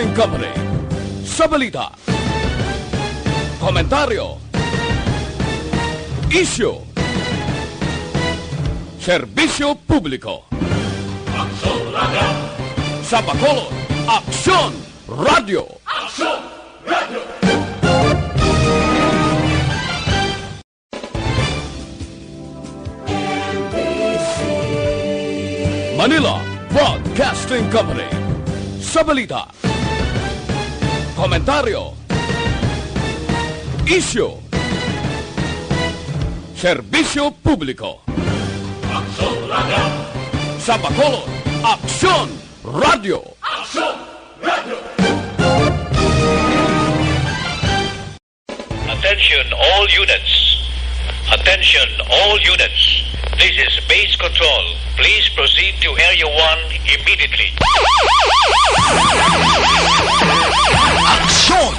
Broadcasting Company. Sa balita, komentaryo, isyu, serbisyo publiko. Aksyon Radio! Sa Bacolod, Aksyon Radio! Aksyon Radio! Manila Broadcasting Company. Sa balita, komentaryo, isyu, serbisyo publiko. Aksyon Radio! Sa Bacolod, Aksyon Radio! Aksyon Radio! Attention all units. Attention all units. This is base control. Please proceed to Area 1 immediately. Aksyon!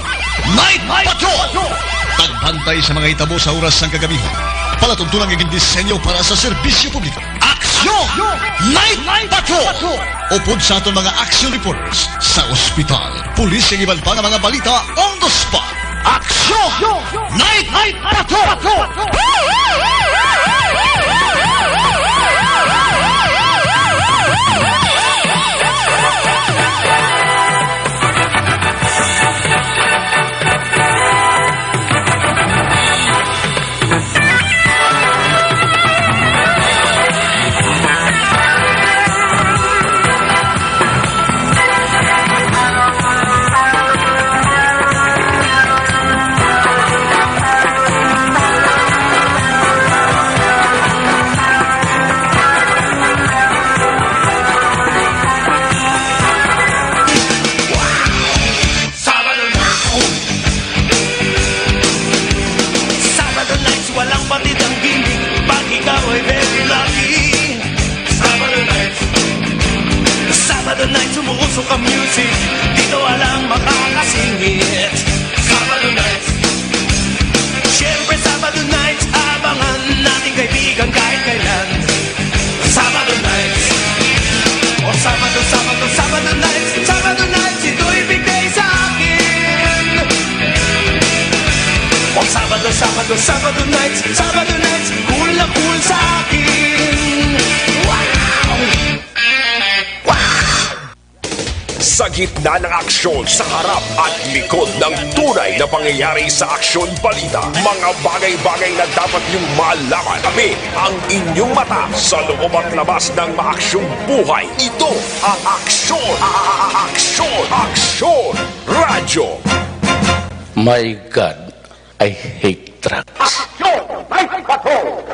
Night Patrol! Tagbantay sa mga hitabo sa oras ng kagabihan. Palatuntunan ng disenyo para sa serbisyo publiko. Aksyon! Night Patrol! Upod sa aton mga action reporters sa ospital, pulis ang iban pa ng mga balita on the spot. Aksyon! Night Patrol! Ka music, dito walang makakasingit. Sabado night, siyempre Sabado night, abangan nating kaibigan kahit kailan. Sabado night, o Sabado night, ito'y bigay sa akin. O Sabado night, cool na cool sa akin. Sa gitna ng aksyon sa harap at likod ng tunay na pangyayari sa aksyon balita, mga bagay-bagay na dapat niyong malaman. Kami ang inyong mata sa loob at labas ng maaksyong buhay. Ito ang Aksyon! Aksyon Radio! My God, I hate trucks. Aksyon! Night Patrol!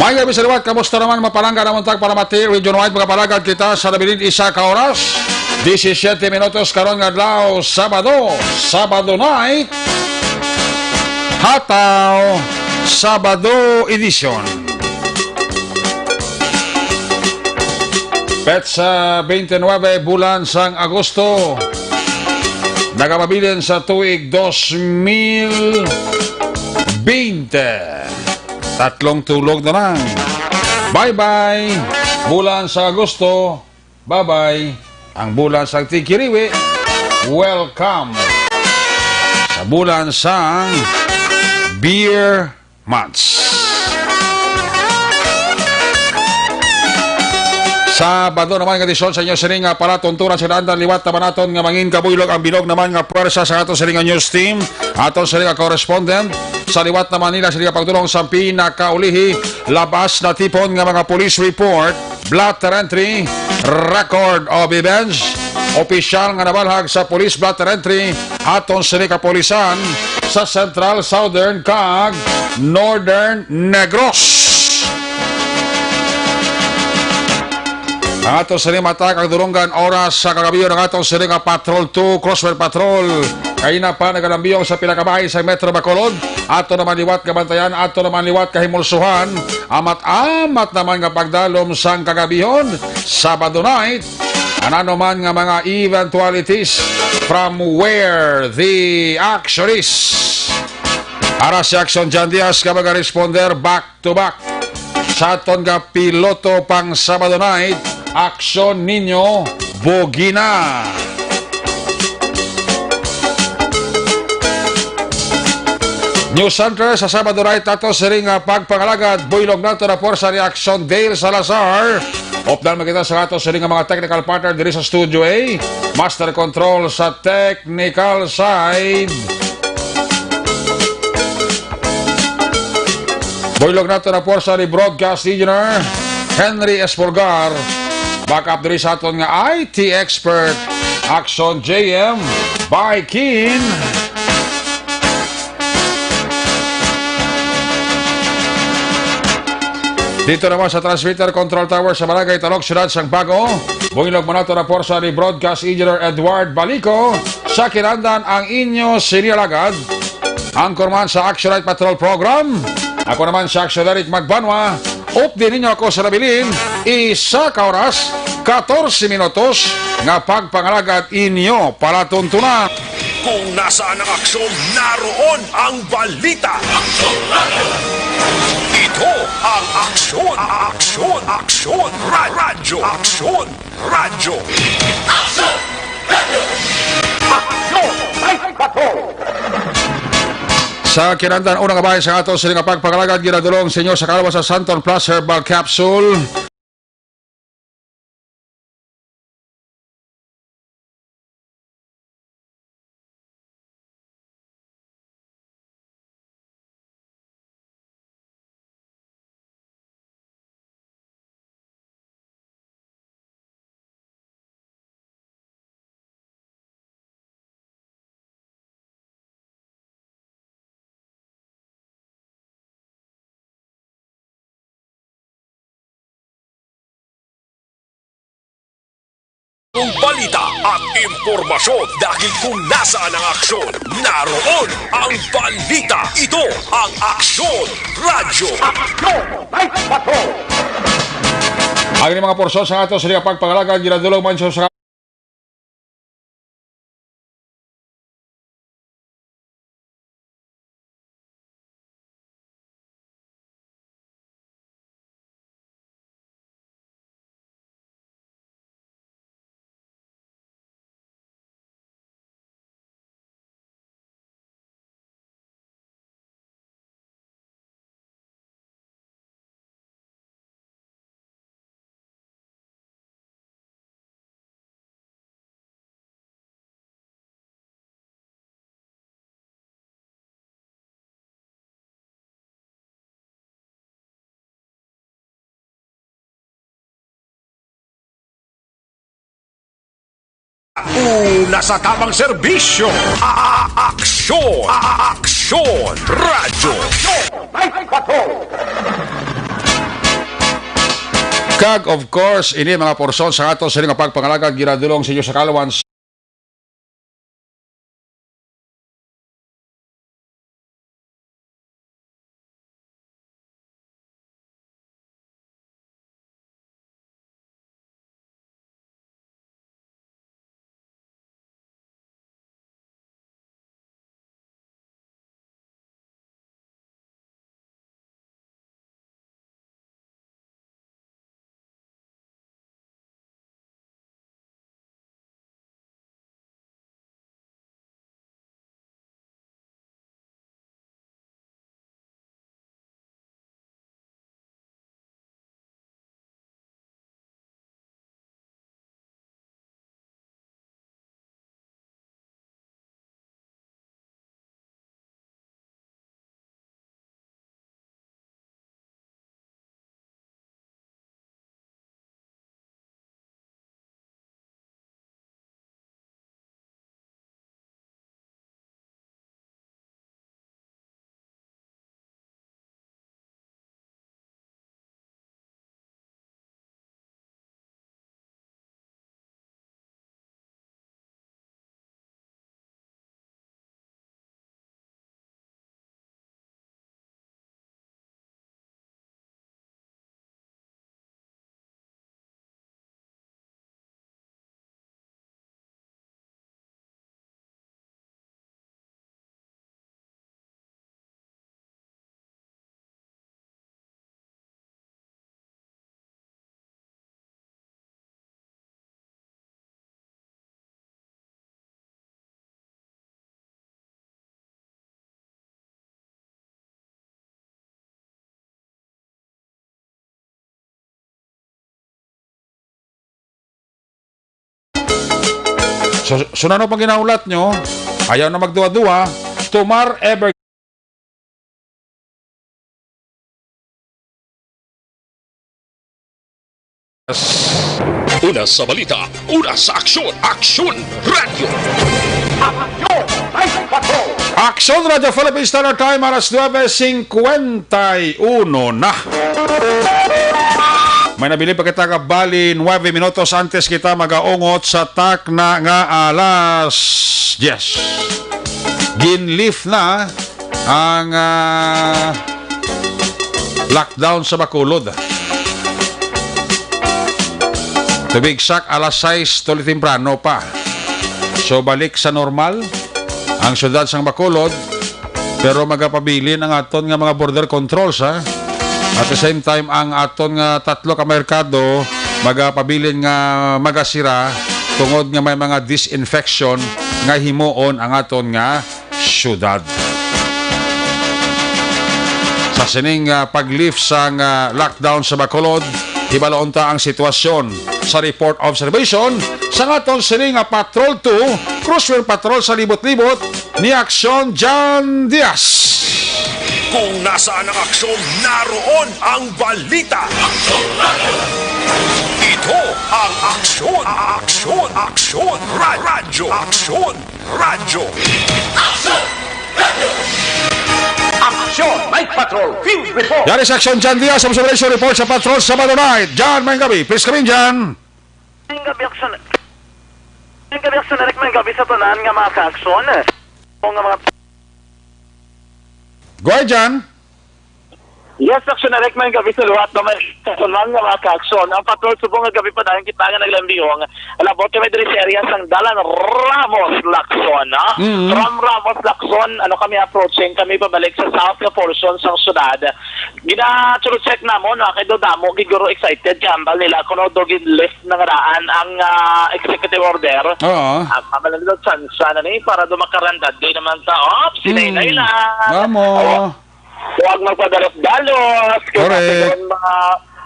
Mga gabi sa liwat, kamusta naman mapalangga naman tag para mati Region Wide mga palagad kita sa nabilin isa ka oras 17 minutos karon nga adlaw Sabado night hataw Sabado edition petsa 29 bulan sang Agosto nagamabilin sa tuig 2020. Tatlong tulog na lang. Bye-bye. Bulan sa Agosto. Bye-bye. Ang bulan sa Tikiriwi. Welcome. Sa bulan sa Beer Months. Sabado naman nga disyon sa inyo siring nga para tunturan sa daan liwat naman naton nga mangin kabuylog ang binog naman nga pwersa sa aton siring nga news team aton siring nga correspondent sa liwat naman nila siring nga pagtulong sa pinakaulihi labas na tipon nga mga police report blotter entry record of events opisyal nga nabalhag sa police blotter entry aton siring kapolisan sa Central, Southern kag Northern Negros. Ato sa mata kang durunggan oras sa kagabiyo ng atong sila nga Patrol 2, Crosswell Patrol. Kaya na pa nagalambiyong sa pinakabahay sa Metro Bacolod. Ato naman liwat kabantayan, ato naman liwat kahimulsuhan. Amat-amat naman nga pagdalom sang kagabihon. Sabado night, anano man nga mga eventualities from where the action is. Ara si Action Jan Diaz ka responder back to back. Sa aton nga piloto pang Sabado night, Aksyon Ninyo Bogina. News Center sa Sabado night ato sa ring pagpangalagad builog nato na porsa ni Action Dale Salazar. Opdan makita sa ato sa ring mga technical partner diri sa Studio A. Master Control sa technical side. Builog nato na porsa ni Broadcast Engineer Henry Esporgar. Backup diri sa aton nga IT expert Action JM by Kin. Dito naman sa transmitter control tower sa Barangay Talog, Siyudad Sang Bago. Builog mo nato na porsa ni Broadcast Engineer Edward Balico. Sa kinandan ang inyo sinialagad. Anchorman sa Action Night Patrol Program. Ako naman si Action Eric Magbanwa. Update ninyo ako sa nabilin. Isa ka oras, 14 minutos nga pagpangalagad inyo para tuntunan. Kung nasaan ang aksyon, naroon ang balita. Ito ang aksyon, aksyon, radyo, aksyon, radyo. Sa kinandan, unang kabahay sa ato sila nga pagpangalagad, ginadulong sa inyo sa kalawa sa Santon Plus Herbal Capsule. Ang balita at impormasyon dahil kung nasaan ang aksyon, naroon ang balita. Ito ang Aksyon Radyo. Ang mga porsyon sa ato sila pagpangalagad, ginadulong man sa Una sa tamang serbisyo, Aksyon, Aksyon Radyo. Kag of course, ini mga porsyon sa ato sila nga pagpangalagad, ginadulong sa inyo sa kalawan So ano pang ginaulat nyo? Ayaw na magduwa-duwa. Tumar ever Una sa balita, una sa aksyon, Aksyon Radio. Action Radio Philippines Standard Time alas 9:51 na. May nabili pa kita bali 9 minutos antes kita magaungot sa tak na nga alas 10. Ginlift na ang lockdown sa Bacolod. Tubigsak alas 6 tuloy temprano pa. So balik sa normal ang syudad sang Bacolod, pero magapabilin ang aton nga mga border controls ha. At the same time ang aton nga tatlo ka merkado magapabilin nga magasira tungod nga may mga disinfection nga himuon ang aton nga syudad. Sa sining paglift sang lockdown sa Bacolod, hibaloon ta ang sitwasyon sa report observation sa aton sining Patrol 2 Cruiser Patrol sa libot-libot ni Aksyon John Diaz. Kung nasaan ang aksyon, naroon ang balita. Aksyon Radio. Ito ang Aksyon, Aksyon, Aksyon Radio. Aksyon Radio. Aksyon Radio. Aksyon, Night Patrol, Field Report. Yari sa Aksyon John Diaz, observation report sa Patrol Sabado Night. John, may gabi. Please come in, John. May gabi, Aksyon. May gabi, Aksyon. May gabi sa tanan nga mga ka-aksyon. Kung nga mga... Go ahead, John. Yes, Aksyon. May gabi sa luwat na may kasunman nga mga ka-aksyon. Ang patrol subong nga gabi pa dahil kita nga naglambiyong. Alabot kami diri sa area sang Dalan Ramos, Lacson. From Ramos, Lacson, kami approaching, kami pabalik sa south na portion sang syudad. Gina-check na mo, kay Dodamo, giguro excited kambal nila kung dogin list na ngaraan ang executive order. Oo. Mamalagdod sansa na ni para dumakarandad. Di naman ta, sinay-nay lang. Vamos. Huwag magpadalos-dalos. Correct. Kung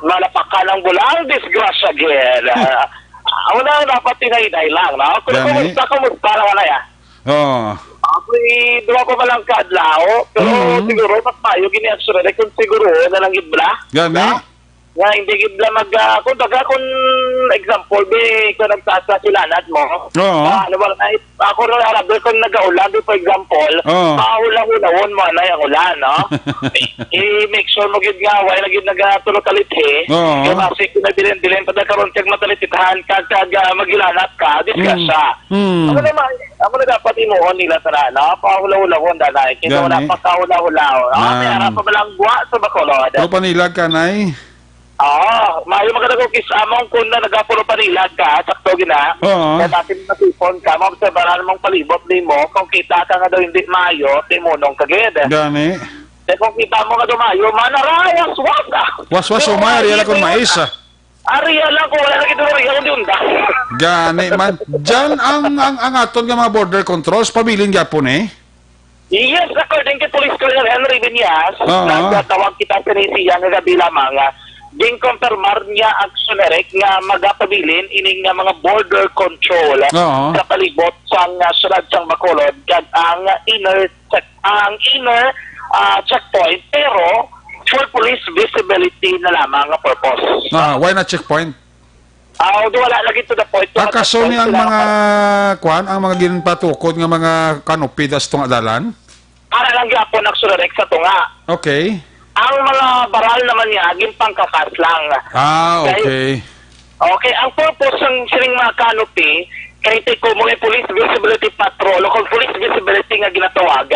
malapakalang bulang, disgrasya again. Wala dapat tinay-nay lang. No? Kung kumusta lang wala ya. Oo. Ako'y duwa ko malang kadlao, pero siguro mas mayo gini-aksyon na kung siguro na lang ibla. Gani? Nga hindi gibla kung example, kung nagsasasilanat mo. Oo. Ako rin harap kung nag-aulan, for example, mahulang-hulawon mo na yung ulan, no? I-make sure mo gid nga, wala na gid nag-tulog-kalit Oo. Kasi kung nabilin-bilin pa na karoon kag matalititahan kag magilanat ka, disgrasya. Ako na dapat imuhon nila sa na, pahulang-hulawon danay. Kaya wala pa kahula-hulaw. May harap pa malang buwa sa Bacolod. Pero panilag ka, Nay? Mayo magkakukis among kung na nagapuro panilag ka, sakto gina. Oo. Kaya natin nasipon ka, maobserbahan mong palibot din mo, kung kita ka nga daw hindi mayo, timunong kagid. Gani? Kaya kung kita mo nga daw mayo, manarayas, wasa. Was umay, ariya lang kung mais Ariya lang kung wala na kita ariya kung diunda. Gani man. Diyan ang aton nga mga border controls, pabiling gyapon Yes, according to Police Colonel Henry Viñas, Oo. nagtatawag kita sa nisiya nga gabi lamang, ding konfirmar niya ang sunerek nga magapabilin ining nga mga border control Oo. sa palibot sang syudad sang Bacolod kag ang inner checkpoint, pero for police visibility na lamang nga purpose. Why not checkpoint? Wala lagi to the point. Kaso ni ang mga ang mga ginpatukod nga mga canopy das tunga dalan? Para lang gyapon ang sunerek sa tunga. Okay. Ang mga baral naman niya, pangkakas lang. Okay. Okay, ang purpose ng sining mga canopy, kahit ko mga police visibility patrol o kung police visibility nga ginatawag,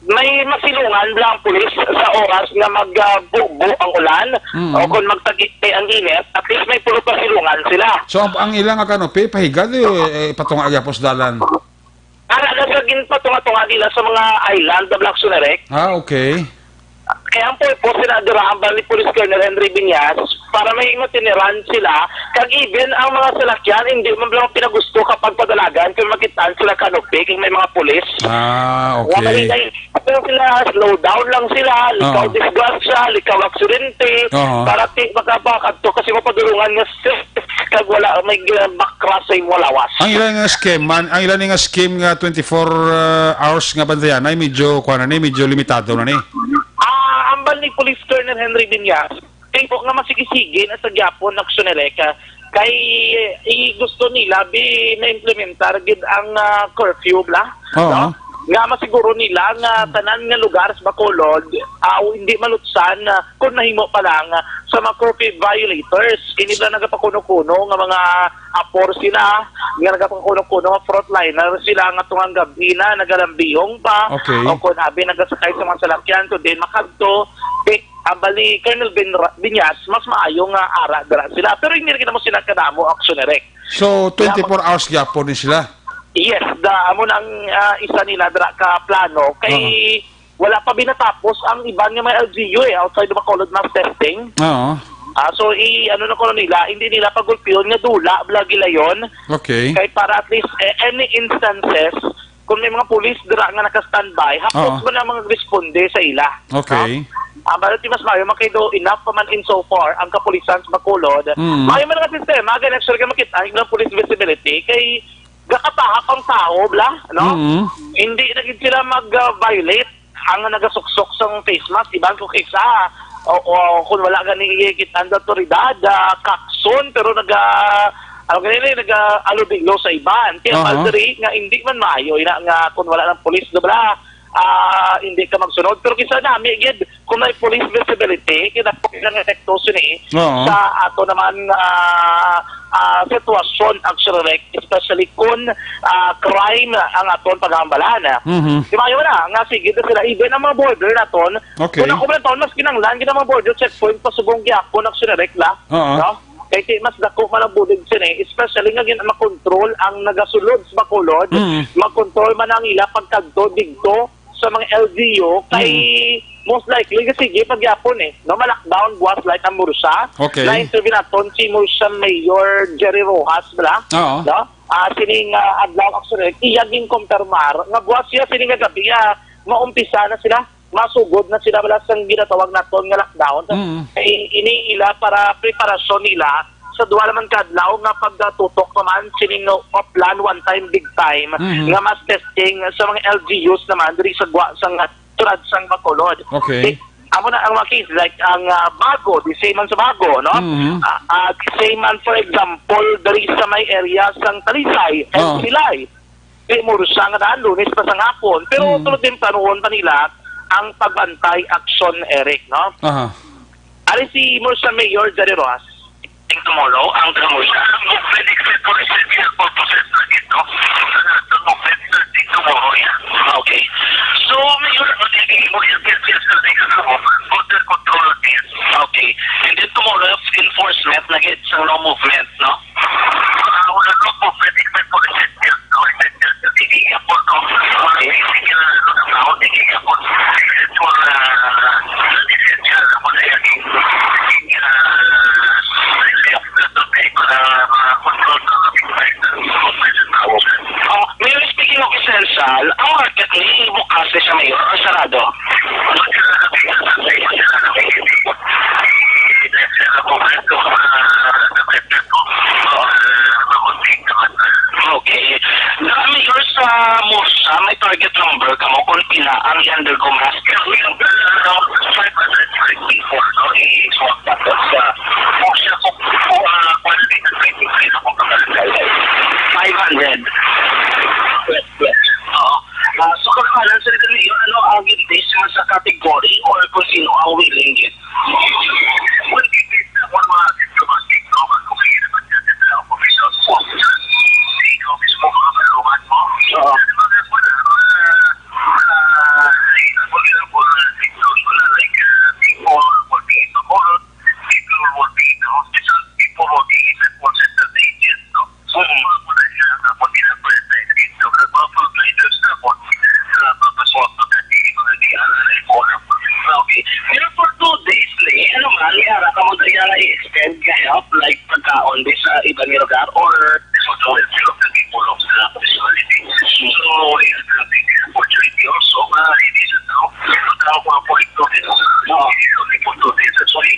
may masilungan lang police sa oras na magbubo ang ulan o kung magtagitay ang init, at least may pulo pasilungan sila. So ang ilang nga canopy, pahigad patunga agyapos dalan? Para nagagin patunga-tunga nila sa mga island na Black Sunerek. Okay. Kaya ang purpose sinaduraan ba ni Police Colonel Henry Viñas para may matiniran sila, kag even ang mga salakyan hindi man lang pinagusto kapag padalagan kung makitaan sila canopy kung may mga pulis. Okay. Pero sila, slow down lang sila, likaw disgrasya, likaw aksidente, para makabakad to kasi mapadulungan nga kag wala may backcross sa imong lawas. Ang ilan nga scheme, ang ilan nga scheme nga 24 hours nga bandayan ay medyo kuan na ni, medyo limitado na ni. Ambal ni Police Colonel Henry Binyas, kay po nga masigisige na sa Gyapon Aksyonereka kay gusto nila na implementar gid ang curfew bla. Oo. Nga masiguro nila nga tanan nga lugar sa Bacolod hindi malutsan kung nahimo pa lang sa mga curfew violators. Kini ba nagapakuno-kuno nga mga apor sila, nga nagapakuno-kuno nga frontliner sila nga tungang gabi na nagalambihong pa. Okay. O kung abi nagasakay sa mga salakyan to din makadto ambal ni Colonel Binyas, mas maayo nga ara dira sila. Pero hindi kita mo sila kadamo aksyonerek. So 24 hours gyapon ni sila. Yes, amo nang isa nila dira ka plano kay wala pa binatapos ang iban nga may LGU outside the Bacolod mass testing. Oo. So ano na ko nila, hindi nila pagulpiyon nga dula blagi layon. Okay. Kay para at least any instances kung may mga pulis dira nga naka-standby, hapos man ang mga responde sa ila. Okay. Pero mas mayo makido enough pa man in so far ang kapulisan sa Bacolod. Mayo man nga sistema, ganun actually ka makita ang police visibility kay gakatahap ang tao, bla, no? Hindi na gid sila mag-violate ang nagasuksok sa face mask, iban ko kaysa o kung wala gani kita ang autoridad, kakson, pero nag-alubiglo sa iban. Kaya maldiri nga hindi man maayo, ina nga kung wala ng police, bla, hindi ka magsunod. Pero kisa nami, gid, kung may police visibility, kinapok ng efektoso ni sa ato naman sitwasyon actually, especially kung crime ang aton paghambalan. Di ba yun na, nga sige na sila, even ang mga border naton, kung ako na taon, mas kinanglan, gina mga border checkpoint pa subong gyapon actually, no? Kaya mas dako man ang budig sila, especially nga makontrol ang nagasulod sa Bacolod, makontrol man ang ila pagkagdo digdo sa mga LGU, kay most likely kasi pagyapon no, ma-lockdown buwas like ang Mursa. Okay. Na-interview naton si Mursa Mayor Jerry Rojas, bala? No? Sining adlaw actually, iyaging kumpirmar, nga buwas siya sining gabi, maumpisa na sila, masugod na sila bala sang ginatawag naton nga lockdown. Kay iniila para preparasyon nila sa duwa naman kadlaw nga pagtutok naman sining plan one time big time nga mas testing sa mga LGUs naman diri sa tulad sang Bacolod. Okay. Amo na ang mga case like ang Bago, the same man sa Bago, no? The same man for example diri sa may area sang Talisay and Silay. Kay Mursa nga daan Lunes pa sa hapon. Pero tulad din panuhon pa nila ang pagbantay action, Eric, no? Ali si Mursa Mayor Jerry Rojas. Tomorrow, ang Mursa movement except for essential purposes na ito. Movement tomorrow, okay. So, Mayor, magiging mo yung yesterday sa border control this. Okay. And then tomorrow, enforcement na get sa no movement, no? Wala no movement except for essential. Tigigyan po, no? Okay. Tigigyan po. For essential, wala yung Mayor, speaking of essential, ang market ni bukas na siya, Mayor, o sarado? Okay. Mayor, sa Mursa, may target number ka mo kung pila ang undergo mask. 500 people, no? I-swap natin sa Mursa kung quality na 500. So kakalan sa rin yun, ano ang gilidis sa category or kung sino ang willing it? Well, gilidis na one mga diplomatic naman kung kayo naman yan na official officers. Ikaw mismo kakaluhan mo. People will be in the border, people will be in the hospital, people will be in the process agents. So, okay. Pero for 2 days, ano man, yara ka mo daya na i-extend ka help like pagkaon din sa ibang lugar or so help the people of the facility. So, it's a big opportunity also. It is now. Pagkawa po ito din. Ito din po ito din. That's why,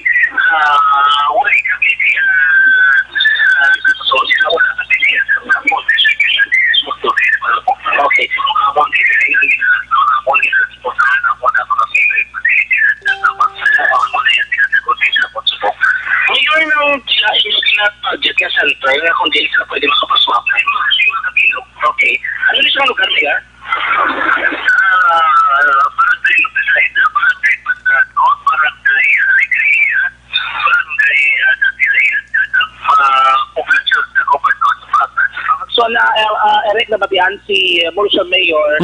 why kami budget ka center na kung di sila pwede makapaswap na yung mga kabilog. Okay. Ano rin siya lugar niya? Barangay Lupesay na barangay Pandato, barangay Alegria, barangay Natilayan, populasyon na Governor sa Patas. So na Eric na batian si Murcia Mayor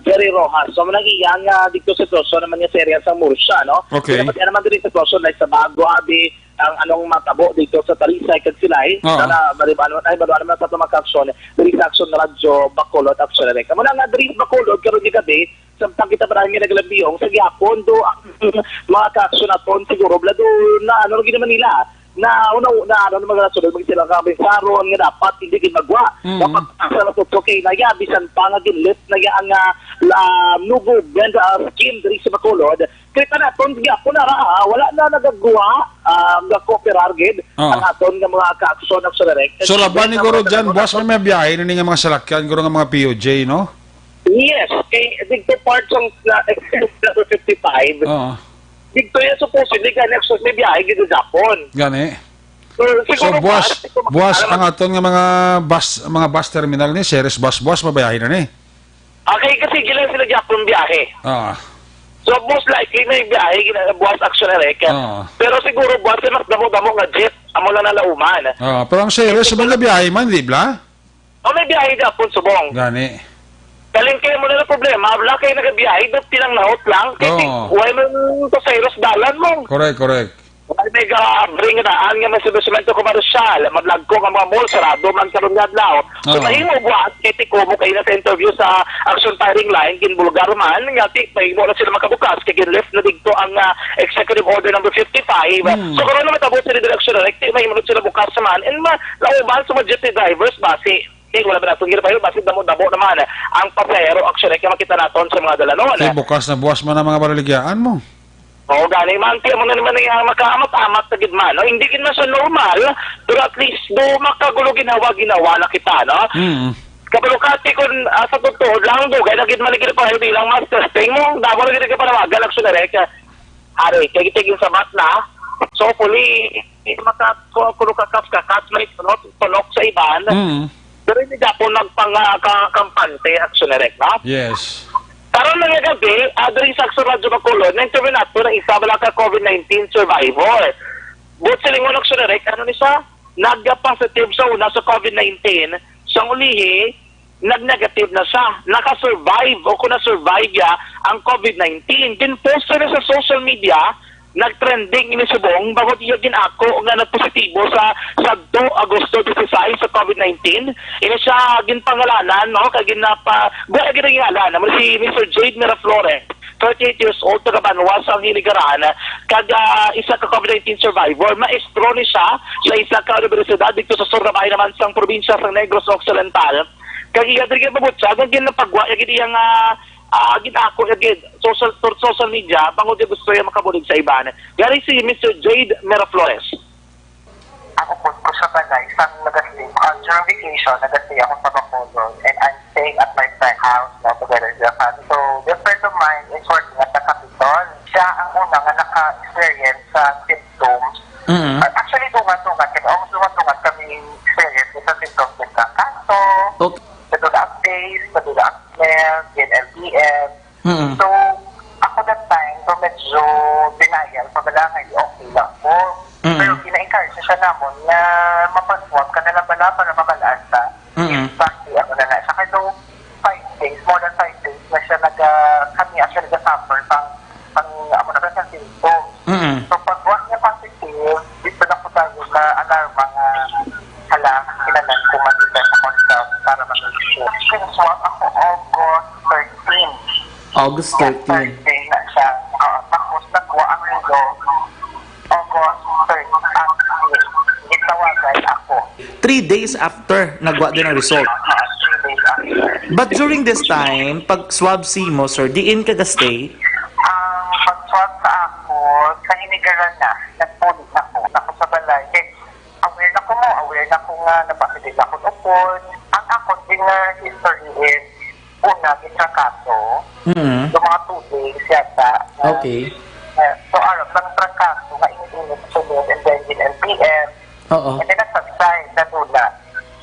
Jerry Rojas. So manang iyang dito sa sitwasyon naman niya sa area sa Murcia, no? Okay. Nabatian naman din sa sitwasyon like sa Bago, Abi, ang anong matabo dito sa Talisay kag Silay. Sana maribano naman sa tumakaksyon. Diri sa aksyon na radyo Bacolod aksyon na. Muna nga diri Bacolod karon ni gabi samtang kita parang naglabiyong sa gyapon do mga kaaksyon aton siguro blado na ano gid man nila na ano mga nasunod magsilang kami karon nga dapat hindi gid magwa dapat sa okay na ya bisan pa nga ginlit na ya ang nugo benda scheme diri sa Bacolod kita na ton gyapon na wala na nagagawa nga cooperar gid ang aton nga mga kaaksyon aksyon direct. So laban ni guro dyan, boss may biyahe na nga mga salakyan, guro nga mga POJ, no? Yes, kay dito part ng number 55. Dito yan supposedly ka next may biyahe gito sa Japon. Gani. So siguro buwas ang aton nga mga bus terminal ni Ceres bus mabayahin na ni. Okay, kasi gilan sila Japon biyahe. So most likely may biyahe buwas actionary pero siguro buwas mas damo-damo nga jet amo lang nalauman. Pero ang Ceres mga biyahe man di ba? May biyahe Japon subong. Gani. Kaling kayo mo na problema, wala kayo nagabiyahe, doon tinang naot lang, kasi wala mo sa Cyrus dalan mo. Correct. Wala may bring na nga may establishmento komersyal, madlag ko nga mga mall, sarado man karon nga adlaw. So mahimo buhat, kiti ko mo kayo na sa interview sa Action Firing Line, ginbulgar man, nga mahimo na sila makabukas, kaya ginlift na dito ang Executive Order number 55. So karon na matabot sila direksyon na mahimo na sila bukas naman, and lauban sa mga jeepney drivers, base wala ba natin gila basit damo naman ang pasahero actually kaya makita natin sa mga dalanon. Kaya bukas na buwas man ang mga balaligyan mo. Oo, gani man tiya mo na naman yung makaamat-amat na gidman. No? Hindi gid man sa normal, pero at least do makagulo ginawa na kita, no? Kabalukati kun sa totoo lang do kaya gid man gid pa bilang master testing mo, damo na gid ka panawagan action rek. Are kay gitigin sa mat na. So hopefully makakulo ka may tunok sa iban. Pero hindi Japon nagpang-kampante action direct, no? Yes. Karon lang nga gabi, adri sa Action Radyo Bacolod, na-interview nato ng isa wala ka COVID-19 survivor. But silingon action direct, ano ni siya? Nag-positive sa una sa COVID-19, sa ulihi, nag-negative na siya. Naka-survive o kung na-survive ya ang COVID-19. Din-poster na sa social media, nag-trending ini subong bago iya ginako nga nagpositibo sa 2 Agosto 16 sa COVID-19 ini siya ginpangalanan no kay ginapa gaya ginangalanan mo si Mr. Jade Miraflores 38 years old taga Banwas ang Hiligaran kada isa ka COVID-19 survivor maestro ni siya sa isa ka universidad dito sa Surabaya naman sang probinsya sa Negros Occidental kay iya diri mabutsa ang ginapagwa gid iyang ginako agad social media bangod yung gusto yung makabulig sa iban. Gari si Mr. Jade Miraflores. Ako po sa bagay, isang nag-stay. During vacation, nag-stay ako sa Bacolod and I'm staying at my friend's house na together with the family. So, the friend of mine is working at the Capitol. Siya ang unang naka-experience sa symptoms. Actually, dungan-dungan kami experience sa symptoms ng kanto, padula ang face, padula ang smell, LPM. So, ako that time, so medyo denial, pabalangay, okay lang po. Pero kina-encourage siya namon na mapaswap ka na lang bala para mabalasa. Exactly, ako na na. Saka daw 5 days, more than 5 days na siya kami actually nag-suffer pang ako na sa symptoms. So, pag wag niya positive, dito na po tayo na alarma nga hala, kinalan ko matitay sa consult para mag-issue. Swap ako August 13. Thursday na siya. Tapos nagwa ang linggo. August 13. Itawagan ako. 3 days after nagwa din ang result. 3 days after. But during this time, pag swab si mo, sir, diin ka stay? Pag-swab sa ako, sa hinigaran na, nag-police ako. Ako sa balay. Aware na ko nga napasitig ako upod. Ang ako din na history is una, gitrakaso. Yung mga 2 days yata. Okay. So, arap ng trakaso, nga init-init sunod, and then in LPM, Oo. And then nag-subside na dula.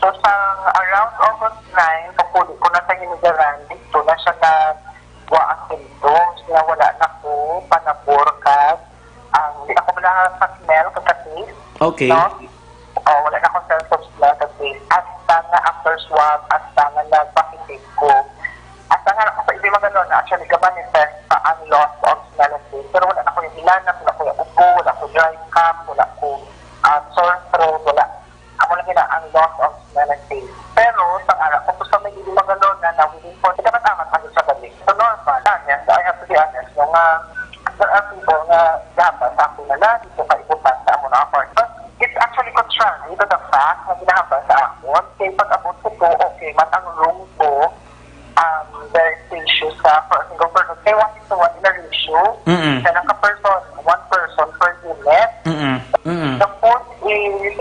So sa around August 9, pagpuli ko na sa Hinigaran, dito na siya nagwa ang symptoms na wala na ko, panaburkad, hindi na ko wala sa smell, katatis. Okay. No? Wala na akong sense of smell, katatis. Hasta nga after swab, hasta nga nagpakitig ko. Hasta nga ako sa ibig maganon, actually, ka-manifest sa ang loss of smell and taste. Pero wala na ko yung ilanap, wala ko yung upo, wala ko dry cough, wala ko sore throat, wala. Ako lang yun ang loss of smell and taste. Pero sa araw, kung gusto may ibig maganon na within 40, dapat agad sa balik. So normal, honest, I have to be honest, yung there are people na dapat sa akin na dito kaibutan sa amo na apart. But it's actually contrary to the fact na ginahaba sa akon. Kaya pag-abot ko po, okay, mat ang room ko, there's issues for a single person. Kaya 1:1 in a ratio. Kaya naka-person, one person per unit. The fourth is,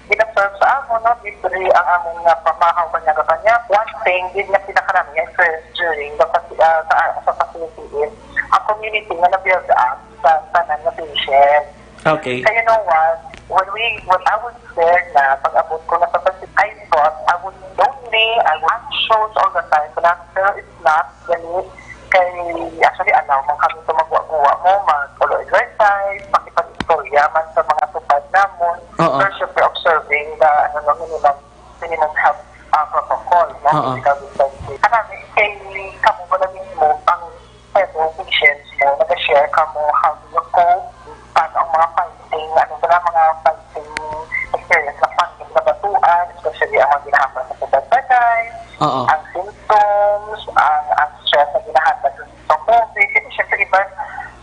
ginaserve sa amo, no? Libre ang among pamahaw kanya-kanya. One thing, din na pinakaraming interest during the sa facility is ang community na na-build up sa tanan na patient. Okay. So you know what? When I was there na, pag-abot ko na sa facility, I thought I would lonely, I would have shows all the time, pero it's not ganit. Kaya actually, allow mo kami ito magwa-guwa mo, mag-exercise, makipag-istorya man sa mga tupad namon. Pero syempre observing the minimum health protocol, no? Physical distancing. Karami, kay kamo ba na mismo ang patients mo, nag-share ka mo how do you cope, paano ang mga fighting, mga fighting experience na pandemic na batuan, especially ang mga ginahampas sa pagdagdagay, ang symptoms, ang stress na ginahampas sa COVID. Kasi syempre iba,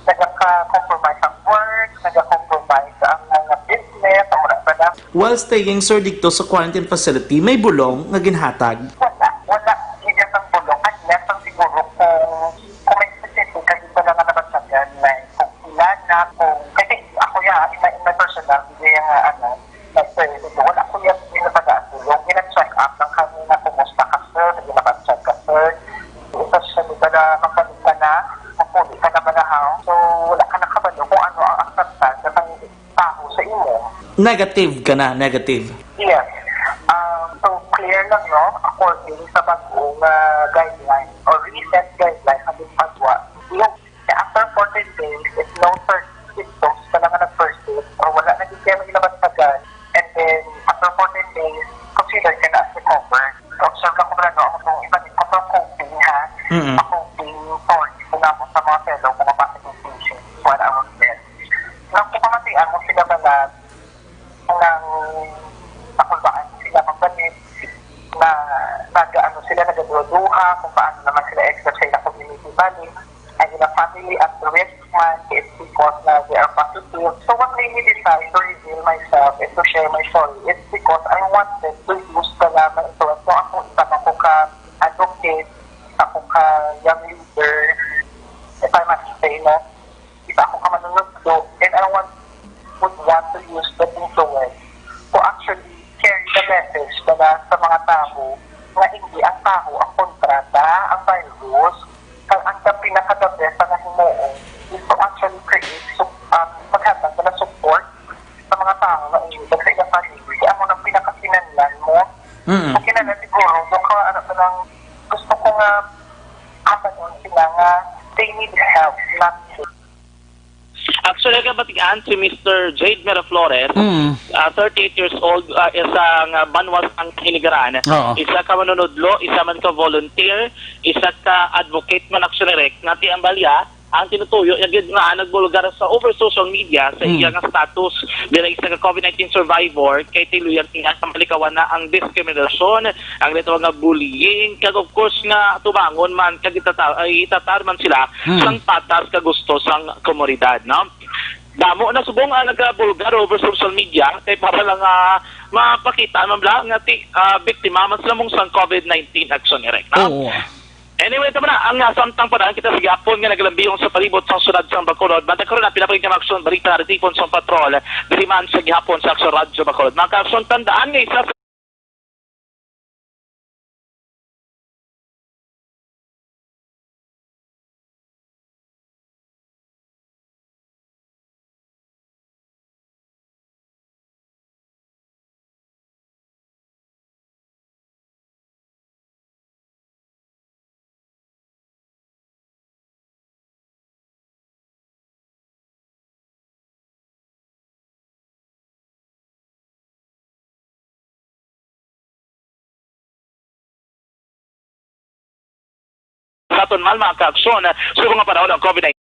nagka-compromise ang work, nagka-compromise ang mga business, ang mga product. While staying, sir, dito sa quarantine facility, may bulong na ginhatag? Wala. Hindi ang bulong. Unless ang siguro kung may specific kasi ba na nabasagan na kung ilan na kung kasi ako in my personal hindi yung wala ko yung pinapagaan tulong. Gina-check up ng kami na kumusta ka sir, gina-check ka sir. Ito siya dito na magpalit ka na, magpuli ka na manahaw. So wala ka nakabalo kung ano ang acceptance na pang tao sa imo. Negative ka na, negative. Yes. So clear lang, no? According sa bagong guideline or recent guideline sa pagwa, yung after 14 days, if no first symptoms ka lang nag-persist or wala na din kayo ilabas tagal, and then after 14 days, consider ka na as recover. So observe ka kung ano, kung iba din ko coping, ha? Coping stories ko na mo sa mga fellow, mga positive patients while I was there. Nang pumamatian mo sila ba na ng pakulbaan sila magbanit na sila nagaduha kung paano naman sila exercise sa community body and in a family at the risk man it's because na they are positive. So what made me decide to reveal myself and to share my story, it's because I wanted to use the lamang ito. So ako ako ka advocate, ako ka young leader, if I must say, no? If ako ka manunod and I would want to use that influence to actually carry the message na sa mga tao na hindi ang tao ang kontrata, ang virus, ang pinaka-the best na himuong is to actually create maghatag na support sa mga tao na inibig sa ilang family. Kaya mo ng pinaka-sinanlan mo. So kinalan siguro, doon ka gusto ko nga kapanon sila nga they need help, not help. Actually, kabatian si Mr. Jade Miraflores, 38 years old, isang banwas ang Hinigaran. Isa ka manunodlo, isa man ka volunteer, isa ka advocate man aksyonerek, ngati ang balya, ang tinutuyo, yung nga nagbulugar sa over social media sa iya nga status bilang isa ka COVID-19 survivor, kay tiluyang nga sa malikawan na ang discrimination, ang dito nga bullying, kag of course nga tubangon man, kag itatar man sila sang patas ka gusto sang komunidad, no? Damo na subong nagbulgar over social media kay para lang mapakita man bla nga biktima man sila mong sang COVID-19 aksyonerek, no? Anyway, ito na, ang samtang paraan kita sa gapon nga naglambihong sa palibot sa sunod sa Bacolod. Banda karon na pinapagin ka aksyon, balik na retifon sa patrol, diriman sa gihapon sa Aksyon Radyo Bacolod. Mga ka-aksyon, tandaan nga isa sa aton man mga kaaksyon subong nga panahon ng COVID-19.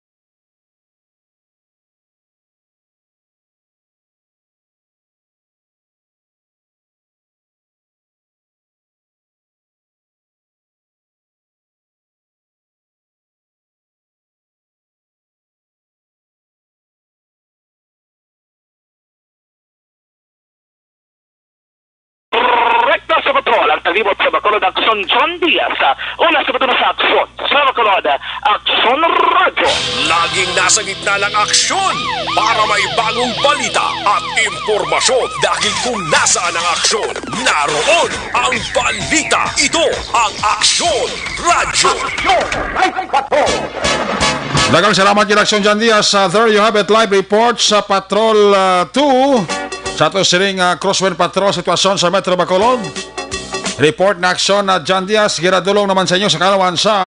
Rekta sa patrol ang talibot sa Bacolod Aksyon John Diaz. Una sa patrol sa aksyon sa Bacolod Aksyon Radio. Laging nasa gitna ng aksyon para may bagong balita at impormasyon dahil kung nasaan ang aksyon, naroon ang balita. Ito ang Aksyon Radio. Dagang salamat kay Aksyon John Diaz. There you have it, live report sa Patrol 2. Sa ito siring Crosswind Patrol sitwasyon sa Metro Bacolod. Report na aksyon na John Diaz. Giradulong naman sa inyo sa kalawan sa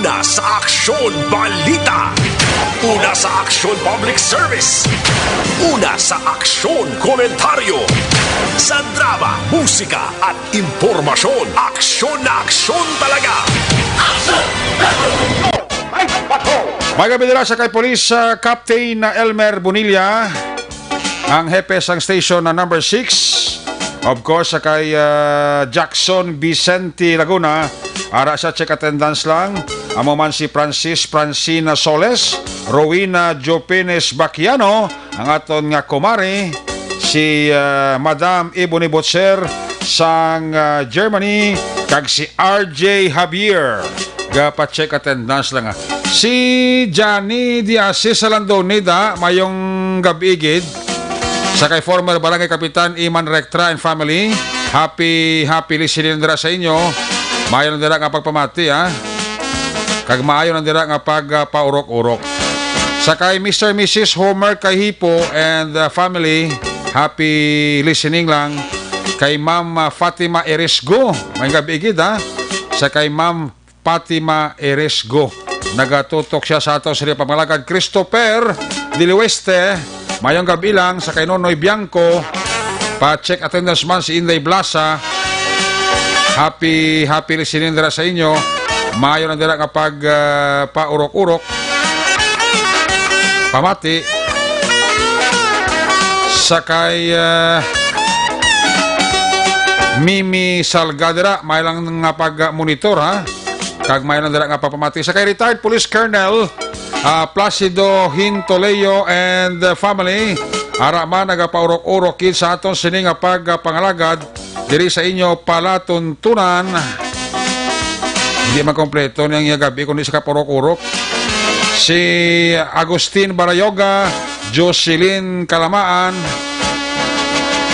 Una sa Aksyon Balita. Una sa Aksyon Public Service. Una sa Aksyon Komentaryo. Sa drama, musika at impormasyon. Aksyon na aksyon talaga. may gabi nila sa kay Police Captain Elmer Bonilla, ang hepe sang station na number 6. Of course, sa kay Jackson Vicente Laguna, ara sa check attendance lang. Amo man si Francina Soles, Rowena Jopenes Baquiano, ang aton nga kumari, si Madam Ebony Botser sang Germany, kag si RJ Javier. Pa-check attendance lang. Si Johnny Diaz sa Landonida, mayong gabigid. Sa kay former barangay kapitan Iman Rectra and family, happy listening nandira sa inyo. Mayo nandira nga pagpamati kag maayo nandira nga pagpaurok-urok. Sa kay Mr. Mrs. Homer Kahipo and family, happy listening lang. Kay Ma'am Fatima Eresgo, may gabigid sa kay Ma'am Fatima Eresgo, nagatutok siya sa ato sa pamalagad Christopher Diliweste. Mayong gabi lang sa kay Nonoy Bianco, pa-check attendance man si Inday Blasa. Happy listening dira sa inyo. Mayo na dira kapag paurok-urok. Pamati. Sa kay Mimi Salgadera, may lang nga pag-monitor Kag may lang dira nga papamati. Sa kay retired Police Colonel Placido Hintoleo and family, ara man nagapaurok-urok kid sa aton sini nga pagpangalagad diri sa inyo palatuntunan. Hindi man kompleto niyang gabi kundi sa kapurok-urok. Si Agustin Barayoga, Jocelyn Kalamaan,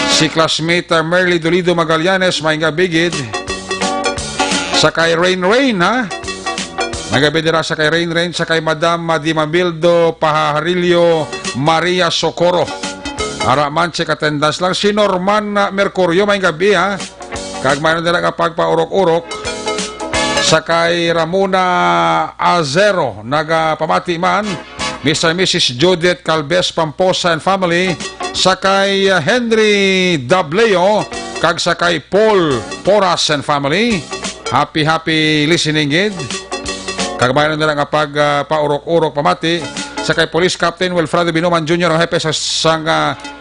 si classmate Merly Dolido Magallanes, may gabigid. Sa kay Rain nagabi dira sa kay Rain, sa kay Madam Dimabildo Paharillo Maria Socorro. Ara man check attendance lang. Si Norman Mercurio, may gabi kag mayroon dira kapag paurok-urok. Sa kay Ramona Azero, nagapamati man. Mr. and Mrs. Judith Calves Pamposa and family. Sa kay Henry Dableo, kag sa kay Paul Poras and family. Happy listening gid. Kag mayroon nila kapag paurok-urok pamati sa kay Police Captain Wilfredo Binuman Jr. ang hepe sa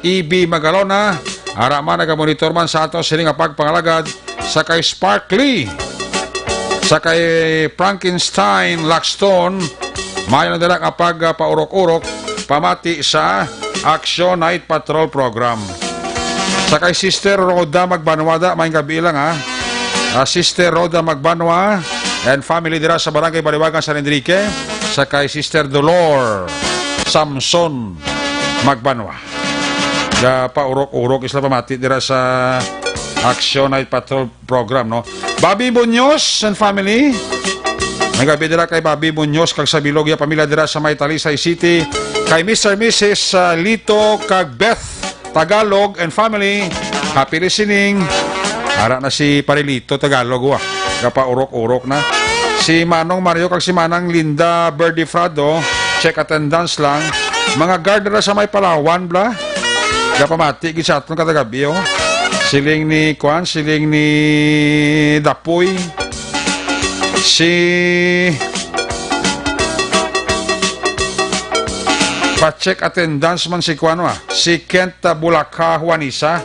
EB Magalona. Araman nagamonitor man sa ato sila nga pagpangalagad sa kay Sparkly, sa kay Frankenstein Laxton. Mayo na dala nga pagpaurok-urok pamati sa Action Night Patrol Program. Sa kay Sister Roda Magbanwada, may gabi lang ha. Sister Roda Magbanwa and family dira sa Barangay Baliwagan, San Enrique. Sa kay Sister Dolor Samson Magbanwa. Paurok-urok isla pamati dira sa Action Night Patrol Program, no? Bobby Munoz and family. May gabi dira kay Bobby Munoz kag sa Bilogya pamilya dira sa May Talisay City. Kay Mr. Mrs. Lito kag Beth Tagalog and family. Happy listening. Ara na si Parilito Tagalog wa. Kapaurok-urok na. Si Manong Mario kag si Manang Linda Berdifrado, check attendance lang. Mga guard dira sa May Palawan bla. Kapamati gid sa aton katagabi oh. Siling ni Kwan, siling ni Dapoy. Si pa-check attendance man si Kwan si Kent Bulaka Juanisa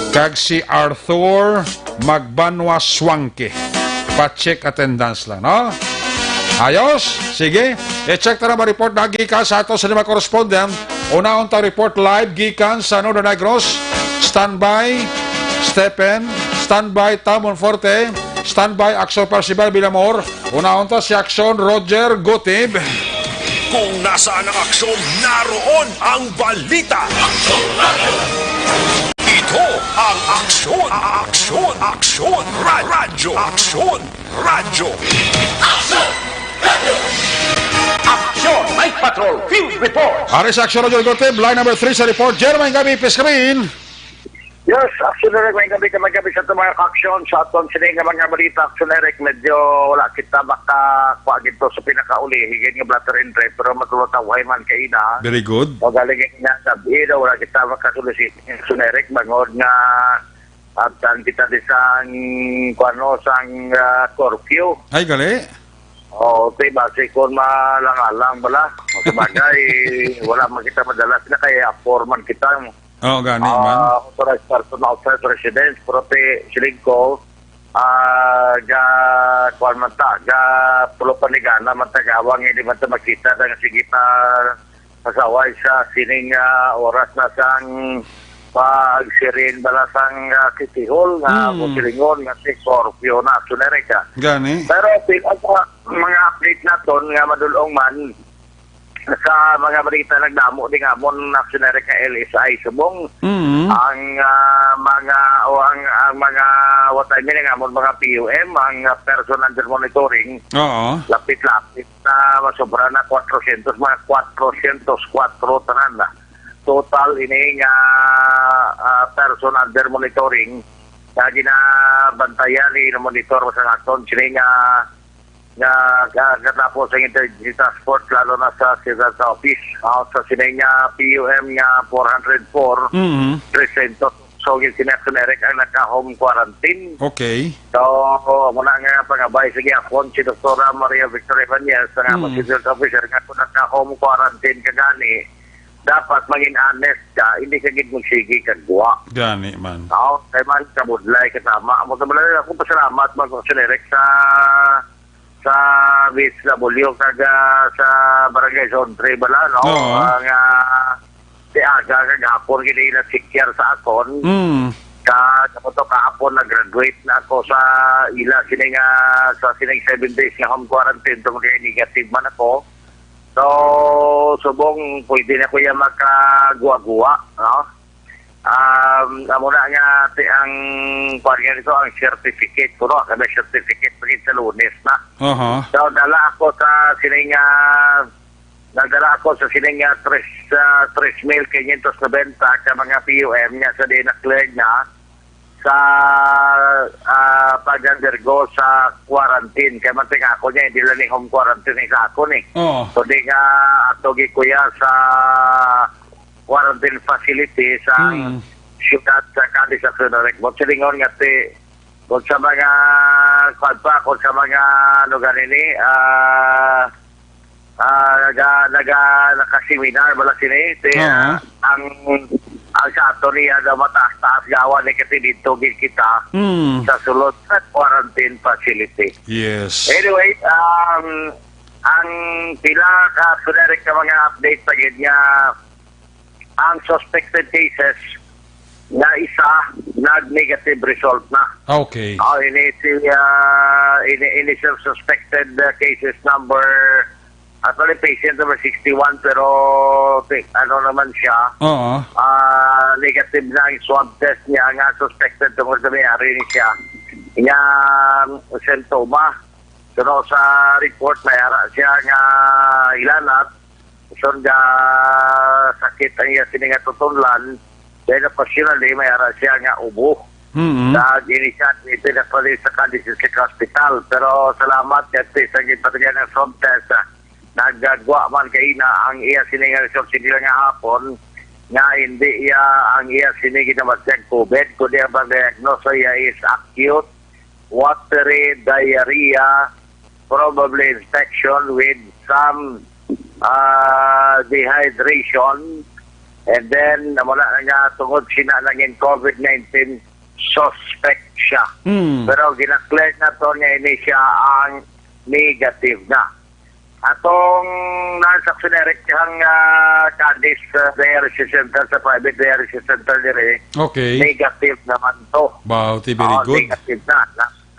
kag si Arthur Magbanwa Swangke. Pa-check attendance lang, no? Ayos, sige. I-check na naman report na gikan sa ato sa lima correspondent. Una ta report live gikan sa Northern Negros. Standby Stephen, standby Tamon Forte, standby Action Percival Bilamor. Una ta si Action Roger Gotib. Kung nasaan ang aksyon, naroon ang balita. Ito ang aksyon, aksyon, aksyon, radyo, aksyon, radyo. Action Night Patrol Field Report. Aris Action Roger Gotib, line number 3 sa report. Jeremy Gabi, Piskamin. Yes, Action Eric, may gabi sa ito mga ka-action. Sa aton sila nga mga balita, Action Eric, medyo wala kita makakuha dito sa pinakauli. Higit nga blatter and drive, pero matulutaw man kaina. Very good. O galing nga sabi, wala kita makasulisit. Action Eric, bangod nga abtan kita di sang sang curfew. Ay, gali. O, diba, sikon malang-alang bala. Sabagay, wala man kita madalas na kaya foreman kita. Oo, gani man. Authorized person outside residence, pero siling ko, kuwan man ta, pulo panigana man tagawang, hindi man ta makita, na sige pa pasaway sa sining oras na sang pagsirin bala sang kitihol, nga musilingon, nga si Scorpio na, sunerika. Gani. Pero mga update na ton, nga madulong man, sa mga balita nagdamo din nga mon National ka LSI subong ang mga what I mean nga mon mga PUM ang person under monitoring. Oo. Lapit-lapit na masobra na 400 mga 404 tanan na. Total ini nga person under monitoring na ginabantayan ni monitor sa aton sila nga katapos ang Intelligence Task Force lalo na sa Civil Office sa sinenya PUM nga 404 presento so yung Action Eric ang naka-home quarantine. Okay. So muna nga pangabay sige akon si Dr. Maria Victoria Vanyes nga Civil Officer nga kung naka-home quarantine kagani dapat maging honest ka, hindi ka gid magsigi kag guwa. Gani man. Oo, kay man kabudlay kasama. Amo tabulay ako pasalamat man ko Action Eric sa BSW kaga sa Barangay Zone 3 bala no nga si aga kagapon gini na sikyar sa akon kahapon nag-graduate na ako sa ila sining sa sining 7 days nga home quarantine tungkol negative man ako so subong pwede na ko yung makaguwa-guwa no muna nga ang parang nito ang certificate ko no kada certificate pagin sa Lunes na so dala ako sa sining nagdala ako sa sining 3,590 ka mga PUM niya sa dinaklag na sa pag-undergo sa quarantine kaya manting ako niya hindi lang home quarantine sa ako ni so di nga atogi kuya sa quarantine facility sa siyudad sa Cadiz sa Sunarek. Mo silingon nga kung sa mga kung sa mga lugar ini nakaseminar bala sini ang sa ato niya na mataas-taas gawa ni kasi dito kita sa sulod sa quarantine facility. Yes. Anyway, ang pila ka generic ka mga update pa yun nga ang suspected cases na isa nag-negative result na. Okay. Initial suspected cases number actually patient number 61 pero ano naman siya negative na ang swab test niya nga suspected tungkol sa mayari ni siya nga sintoma so sa report na yara siya nga ilanat so nga sakit ang iya sininga tutunlan dahil passionally mayara siya nga ubo sa ginisyan ito na pala sa Kadisisik Hospital pero salamat kasi sa gipatagyan ng swab test nagagwa man kay na ang iya sininga result sila nga hapon nga hindi iya ang iya sinigi na masyag COVID kundi ang diagnosis iya is acute watery diarrhea probably infection with some dehydration and then namula na nga tungod sina nangin COVID-19 suspect siya pero ginaklear na to niya ini siya ang negative na. Atong non-succineric ang Cadiz dialysis center sa private dialysis center dire. Okay. Negative naman to. Wow, very good. Negative na.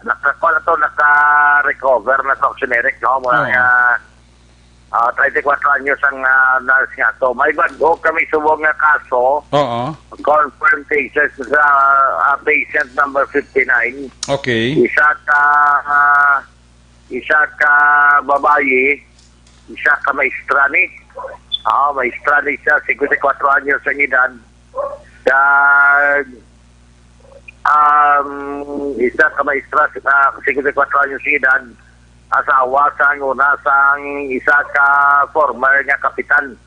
Naka-recover na succineric no mo nga 34 anyos ang nurse nga to. May bago kami subong nga kaso. Confirmed cases sa patient number 59. Okay. Isa ka babae, isa ka maestra ni. Maestra ni siya, 54 anyos ang edad. Isa ka maestra, 54 anyos ang edad. Asawa sang una sang isa ka former nga kapitan.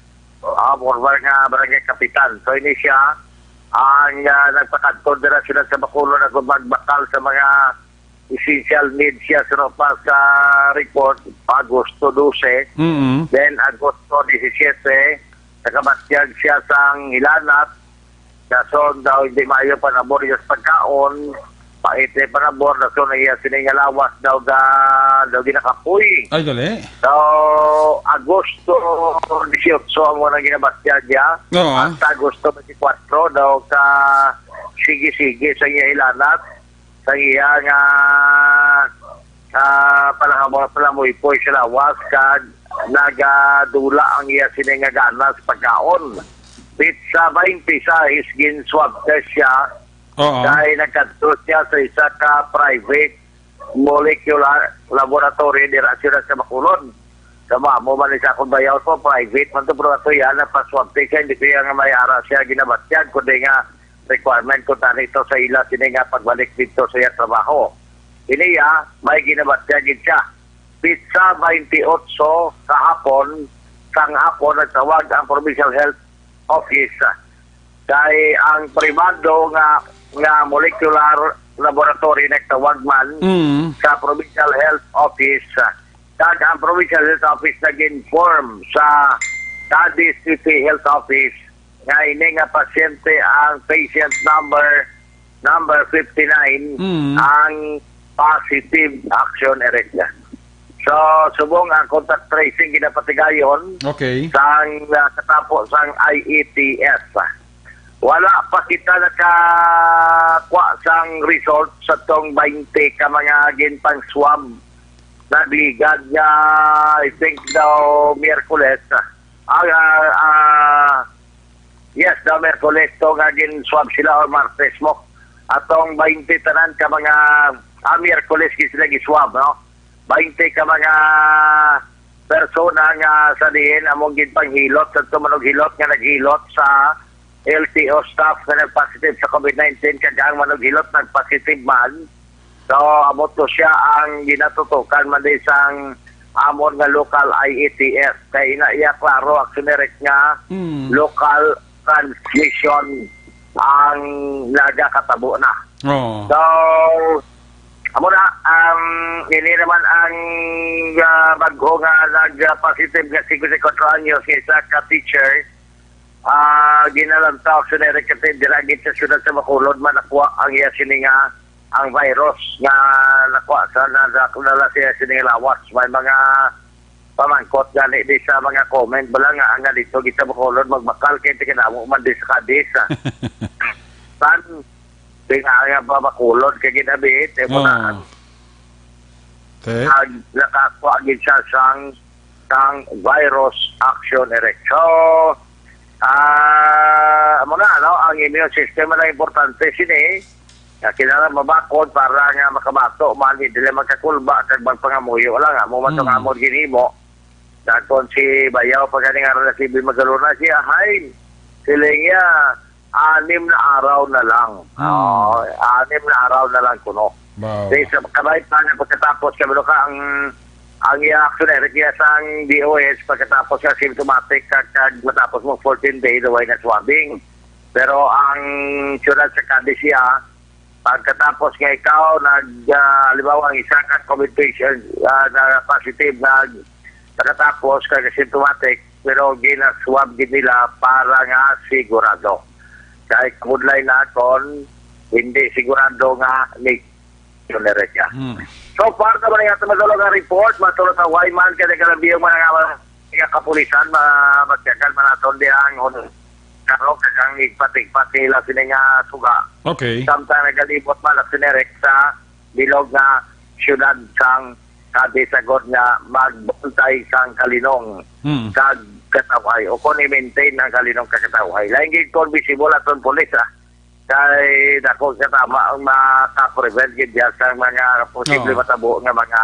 Former nga barangay kapitan. So ini siya ang nagpakadto dira sila sa Bacolod na magbakal sa mga essential needs siya pa sa report Agosto 12 then Agosto 17 nakabatyag siya sang Ilanat kaso daw hindi maayo panabor yung pagkaon paite panabor so na iya siningalawas daw ginakapoy ay gali so Agosto 18 ang muna ginabatyag niya at Agosto 24 daw ka sige-sige sa iya Ilanat sa iya nga palamoy po sila was kad nagadula ang iya sininga ganas pagkaon pizza 20 sa isgin swab test siya dahil nagkadto siya sa isa ka private molecular laboratory di rasyon sa Bacolod sama mo man sa akong bayaw po private man to pero ito yan na pa swab test siya hindi kaya nga may ara siya ginabatyag kundi nga requirement ko tanito sa ila sini nga pagbalik dito sa iya trabaho. Iniya, may ginabatyagin siya. Pizza 28 kahapon, sang hapon nagtawag ang Provincial Health Office. Kay ang privado nga molecular laboratory nagtawag man sa Provincial Health Office. Kag ang Provincial Health Office nag-inform sa Cadiz City Health Office nga ini nga pasyente ang patient number 59 ang positive action erecta. So subong ang contact tracing ginapatigayon sang katapos sang IETS. Wala pa kita nakakuha sang result sa tong 20 ka mga ginpang swab na bigad nga I think daw Miyerkules. Yes, daw Merkules to nga gin-swab sila or Martes mo. Atong 20 tanan ka mga Miyerkules sila gi-swab, no? 20 ka mga persona nga sa diin among ginpanghilot sa tumanog hilot nga naghilot sa LTO staff na nag-positive sa COVID-19 kaya ang manughilot nag-positive man. So, amot to siya ang ginatutukan man din sang amon nga local IETS. Kaya iya klaro aksioneric nga local transmission ang nagakatabo na. So, Amo na, ini naman ang bago nga nag-positive nga 54 anyos nga isa ka teacher. Ginalanta sa Nericate, diragit sa syudad sa Bacolod, nakuha ang iya sininga ang virus nga nakuha sa nadala siya sininga lawas. May mga pamangkot gani di sa mga comment bala nga dito kita Bacolod magbakal kay tikinamo man di sa kadisa. Tan nga ba Bacolod kay ginabit mo na. Nakakuha gid siya sang virus action erection. Amo na, ang immune system na importante sini. Kinala mabakod para nga makabato, mali dili magkakulba kag magpangamuyo lang mo matong amor ginimo. Daton si Bayaw pagani nga relatibo magaluna siya hay. Silingya 6 na araw na lang. 6 na araw na lang kuno. Wow. Sa kabait pa nga pagkatapos kabalo ka ang i-actionary kaya sang DOS pagkatapos sa symptomatic kag matapos mo 14 days away na swabbing. Pero ang syudad sa Cadiz siya, pagkatapos nga ikaw halimbawa ang isa ka COVID patient na positive na pagkatapos kag symptomatic pero gina-swab gid nila para nga sigurado. Kaya kamudlay na kon hindi sigurado nga ni siya. So far naman nga tumadalo nga report matulog sa Wayman kaya kalabiyang mga kapulisan magtiyagan manaton di ang karo kagang igpatig-pat nila sila nga suga. Okay. Samtang nagalibot man ang sinerek sa bilog nga syudad sang Cadiz-agod nga magbuntay sang kalinong kag katawhay o kung i-maintain ang kalinong kakatawhay. Laing gig kon visible aton pulis kay dako katama ang maka-prevent gid sa mga posible matabo nga mga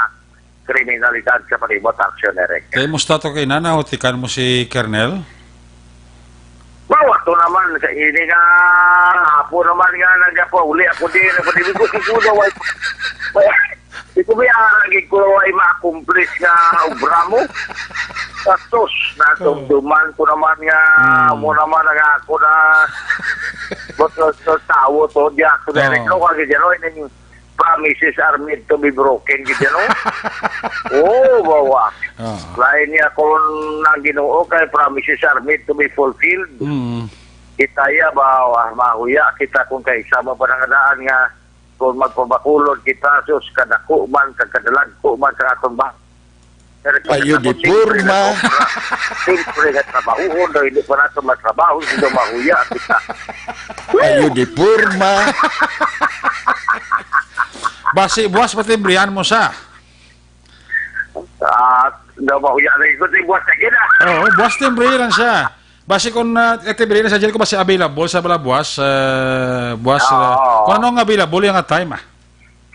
kriminalidad sa palibot action erek. Kay musta to kay nanahotikan mo si Kernel? Bawato naman sa ini nga apo naman nga nagapauli ako din ko siguro way ito ba ang ko ay ma-accomplish nga obra mo? Tapos natungduman ko naman nga mo naman nga ako na tawo to di ako direct no kag dyan no promises are made to be broken gid no. Bawa. Lain niya kung nang Ginoo kay promises are made to be fulfilled. Itaya ba mahuya kita kung kay sama pa nga daan nga kung magpabakulod kita sus kadako man kadalag ko man sa atong ba. Ayo di purma. Siyempre nga trabaho daw hindi pa nato matrabaho hindi mahuya kita. Ayo di purma. Basi buwas patimbrihan mo sa. Daw mahuya na ikot buwas na gina. Oo, buwas timbrihan siya. Basi kung timbrihan sa dyan ko basi available sa bala buwas. Kung anong available yung time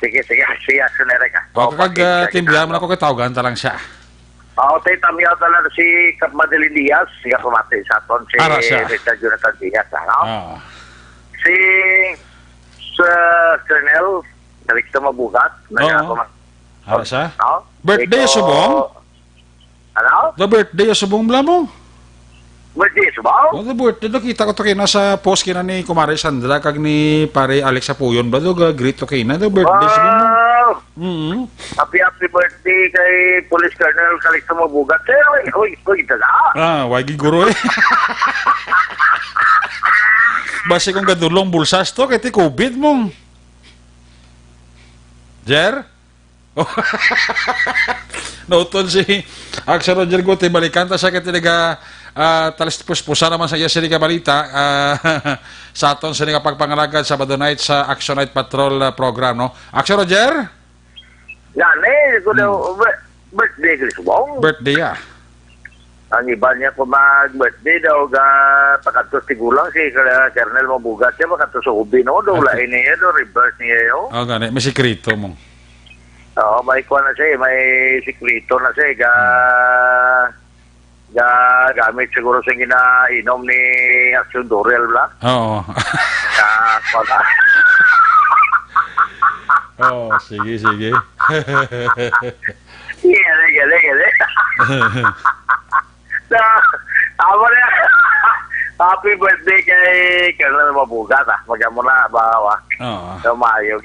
Sige, siya sunere ka. O kag timbrihan mo na ko kitawagan talang siya. Tayo tamiyaw talaga si Kap Madeline Diaz, siya pumati sa aton si Richard Jonathan Diaz. Si Kernel, dalik sa mabuhat. Ara siya? Birthday subong? Ano? The birthday subong bala mo? Birthday subong? The birthday, kita ko to kayo nasa post kina ni Kumare Sandra kag ni Pare Alex Apuyon ba? Greet to kayo na the birthday subong mo? Happy birthday kay Police Colonel Calixto Mabugat. Uy, ito na. Wagi guro eh. Basi kung gadulong bulsas to, kaya ti COVID mong. Jer? Nauton si Axel Roger Gote, balikanta siya kaya tinaga talis-puspusa naman sa iya sila balita sa aton sila pagpangalagad Sabado night sa Action Night Patrol program, no? Axel Roger? Gani, birthday ko subong. Birthday, Ang iba niya po mag-birthday daw pagkatos tigulang si Kernel Mabugat siya pagkatos sa ubi no daw lain niya daw reverse niya yun. Gani, may sikrito mong. May kuha na siya, may sikrito na siya gamit siguro sa ginainom ni Action Dorel ba? Oo. Sige. Gale. Happy birthday kay Kernel Mabugat Magamo na ba? Mayo.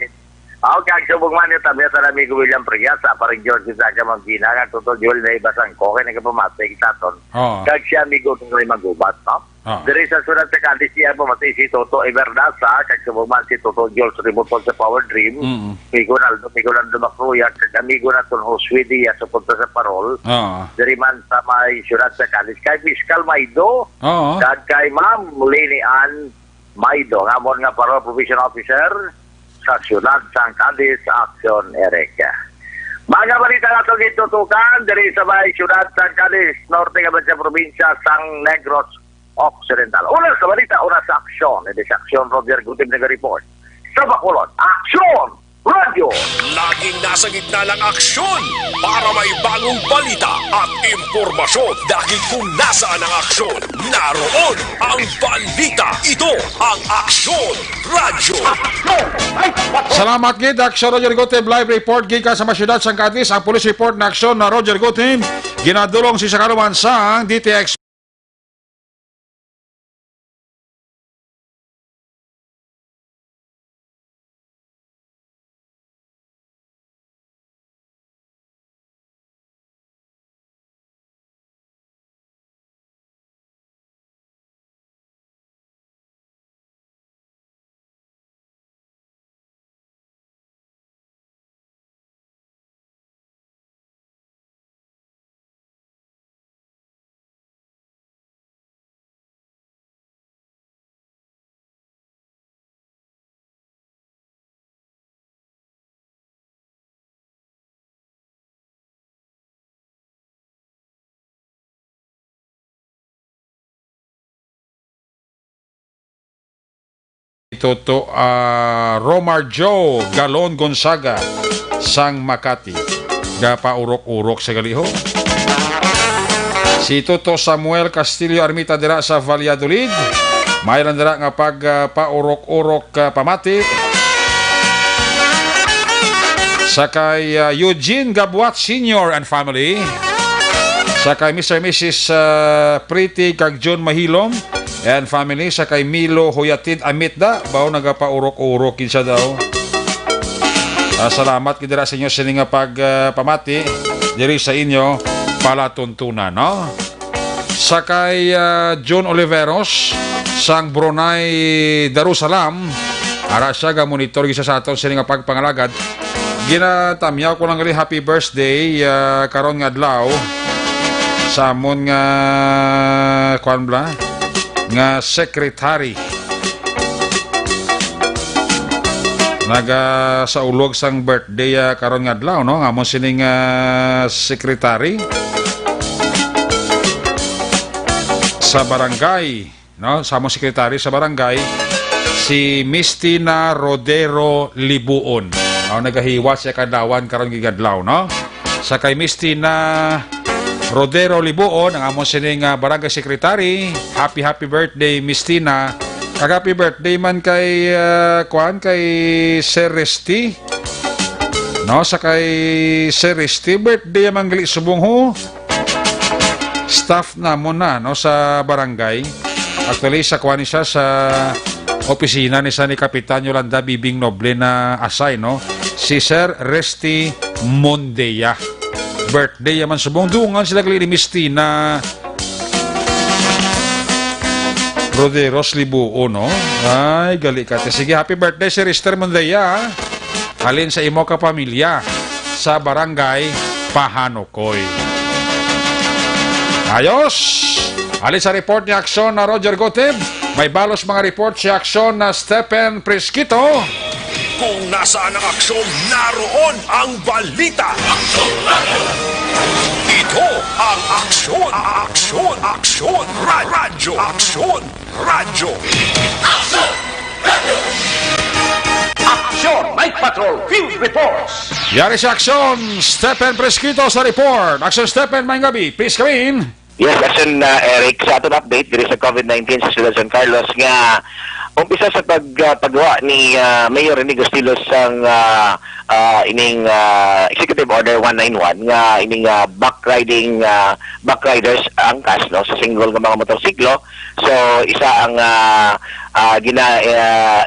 Kag subong man yung tabi sa amigo William Prias, sa parang George Zaga Magina, kag tutol Joel na ibasang ko, kaya nagpapamatay kitaton. Kag si amigo kung may magubat, no? Dari sa sunod sa Cadiz siya pumatay si Toto Iberdasa, kag subong man si Toto Jules Rimotol sa Power Dream, amigo Naldo Macruya, kag amigo na itong Hoswidi, sa punta sa Parol, dari man sa may sunod sa Cadiz, kay Fiscal Maido, kag kay Ma'am Lini Ann Maido, nga mo nga Parol Provision Officer, sa Syudad San Cadiz Action Erika. Mga balita na itong itutukan dari sa may Syudad San Cadiz, Norte Cabanza Provincia, Sang Negros Occidental. Una sa balita, una sa aksyon. Hindi sa aksyon, Roger Gutim nag-report. Sa Bacolod, Aksyon Radio! Laging nasa gitna ng aksyon para may bagong balita at impormasyon. Dahil kung nasaan ang aksyon, naroon ang balita. Ito ang Aksyon Radio. Salamat gid Aksyon Roger Gutim live report gikan sa Masyudad San Cadiz. Ang police report na aksyon na Roger Gutim ginadulong si Sakaruman sang DTX. Toto Romar Joe Galon Gonzaga sang Makati gapa urok-urok sa galiho. Si Toto Samuel Castillo Armita dira sa Valladolid mayroon dira nga pag paurok-urok pamati. Sakay Eugene Gabuat Sr. and family. Sakay Mr. and Mrs. Pretty kag John Mahilom and family. Sakay Milo Huyatid Amitda bao nagapaurok-urok kinsa daw. Salamat kidira sa inyo sininga pagpamati diri sa inyo palatuntunan, no? Sakay John Oliveros sang Brunei Darussalam ara siya ga monitor gisa sa aton sininga pagpangalagad. Ginatamyaw ko lang gali happy birthday karon nga adlaw sa amon nga kuan bla nga secretary naga sa ulog sang birthday karon nga adlaw, no? Nga mo sining secretary sa barangay, no? Sa among secretary sa barangay si Mistina Rodero Libuon. Nagahiwa siya kadawan karon nga adlaw, no? Sa kay Mistina Rodero Libuon, ang amon sining barangay secretary. Happy birthday Mistina. Happy birthday man kay kay Sir Resti. No, sa kay Sir Resti birthday man gali subong ho. Staff namon na no sa barangay. Actually sa kuan siya sa opisina ni Kapitan Yolanda Bibing Noble na assign, no. Si Sir Resti Mondeya. Birthday yaman subong dungan sila gali ni Mistina Roderos Libuo, no? Ay, gali ka. Sige, happy birthday si Rister Mondaya. Halin sa imo ka pamilya sa barangay Pahanokoy. Ayos! Halin sa report ni Aksyon na Roger Gotib. May balos mga report si Aksyon na Stephen Prisquito. Kung nasaan ang aksyon, naroon ang balita. Aksyon Radio! Ito ang Aksyon! Aksyon Radio! Aksyon Radio! Aksyon Radio! Aksyon Night Patrol Field Reports. Yari sa Aksyon, Stephen Prisquito sa report. Aksyon Stephen, mayang gabi. Please come in. Yes, Aksyon Eric, sa atong update diri sa COVID-19 sa Ciudad San Carlos nga umpisa sa paggawa ni Mayor Rene Gostilos sang ining Executive Order 191 nga ining backriders angkas no sa single nga mga motorsiklo. So isa ang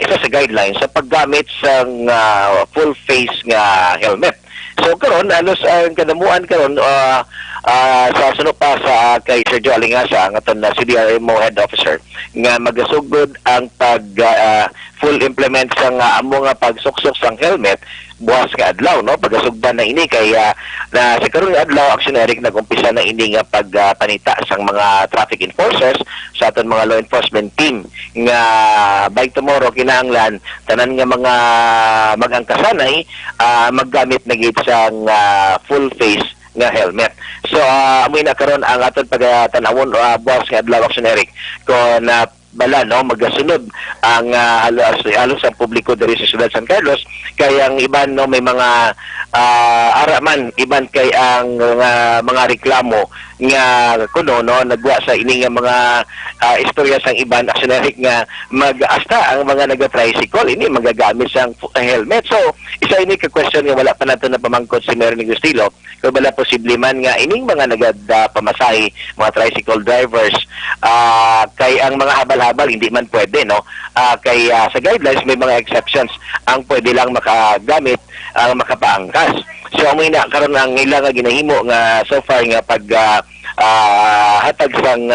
isa sa guidelines sa paggamit sang full face nga helmet. So karon alos ang kanamuan karon sa sunod pa sa kay Sergio Alingasa ang aton na CDRMO head officer nga magasugod ang pag full implement sa amo nga pagsuksok sang helmet buwas nga adlaw no pagasugban na ini kay na sa karon nga adlaw Action Eric nagumpisa na ini nga pagpanita sang mga traffic enforcers sa aton mga law enforcement team nga by tomorrow kinahanglan tanan nga mga mag-angkasanay maggamit na gid sang full face nga helmet. So amoy na karon ang aton pagtanawon boss nga adlaw Action Eric kon bala no magasunod ang halos ang publiko diri sa siyudad San Carlos kay ang iban no may mga araman iban kay ang mga reklamo nga kuno no nagwa sa ini nga mga istorya sang iban Action Eric nga mag-asta ang mga naga-tricycle ini magagamit sang helmet. So isa ini ka question nga wala pa nato na pamangkot si Mayor Gustilo kung wala posible man nga ining mga nagad-pamasahe mga tricycle drivers kay ang mga habal-habal hindi man pwede no kay sa guidelines may mga exceptions ang pwede lang makagamit ang makapaangkas. So amoy na karon ang ilang nga ginahimo nga so far nga pag hatag sang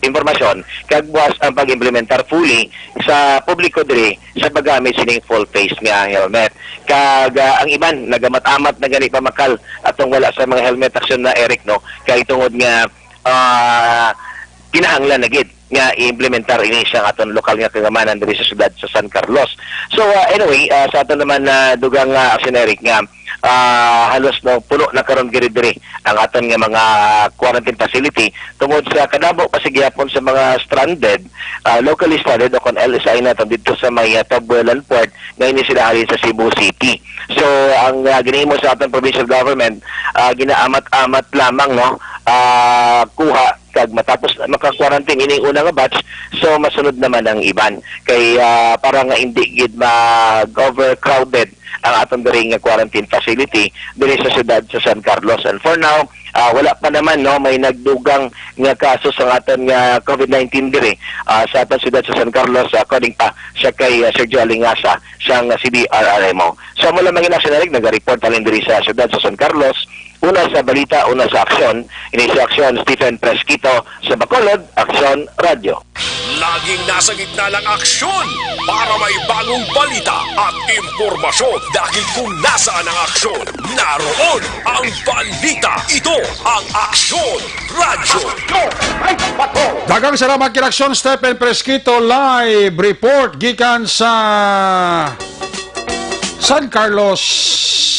informasyon kag buwas ang pag-implementar fully sa publiko diri sa paggamit sining full face nga helmet. Kag ang iban nagamat-amat na gani pamakal atong wala sa mga helmet action na Eric no kay tungod nga kinahanglan na gid nga i-implementar ini siyang aton lokal nga kagamanan diri sa siyudad sa San Carlos. So anyway, sa aton naman na dugang Action Eric nga halos no puno na karon diri ang aton nga mga quarantine facility tungod sa kadabo pasigyapon sa mga stranded locally stranded o kon LSI na dito sa may Tabuelan Port nga ini sila halin sa Cebu City. So ang ginahimo sa aton provincial government ginaamat-amat lamang no kuha kag matapos maka-quarantine ini una nga batch so masunod naman ang iban kay para nga hindi gid mag-overcrowded ang atong diri nga quarantine facility diri sa siyudad sa San Carlos. And for now wala pa naman no may nagdugang nga kaso sa aton nga COVID-19 diri sa aton siyudad sa San Carlos according pa sa kay Sergio Alingasa siyang CDRRMO. So mo lamang inasinalik nag-report alin diri sa siyudad sa San Carlos. Una sa balita, una sa aksyon. Ini sa aksyon, Stephen Presquito sa Bacolod, Aksyon Radio. Laging nasa gitna ng aksyon para may bagong balita at impormasyon dahil kung nasaan ang aksyon, naroon ang balita. Ito ang Aksyon Radio. Dagang salamat kay Aksyon Stephen Presquito live report gikan sa San Carlos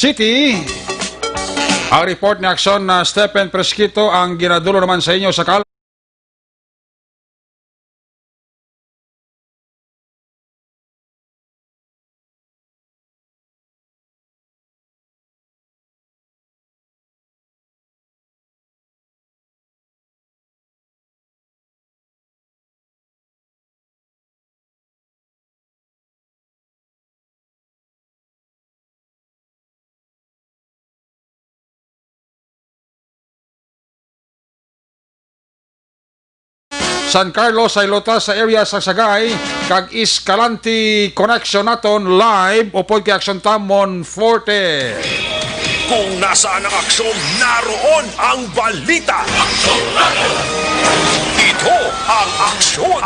City. Ang report ni Aksyon na Stephen Presquito ang ginadulo naman sa inyo sa San Carlos ay lutas sa area sa Sagay kag Escalante connection naton live upod kay Aksyon Tamon Forte. Kung nasaan ang aksyon, naroon ang balita. Ito ang Aksyon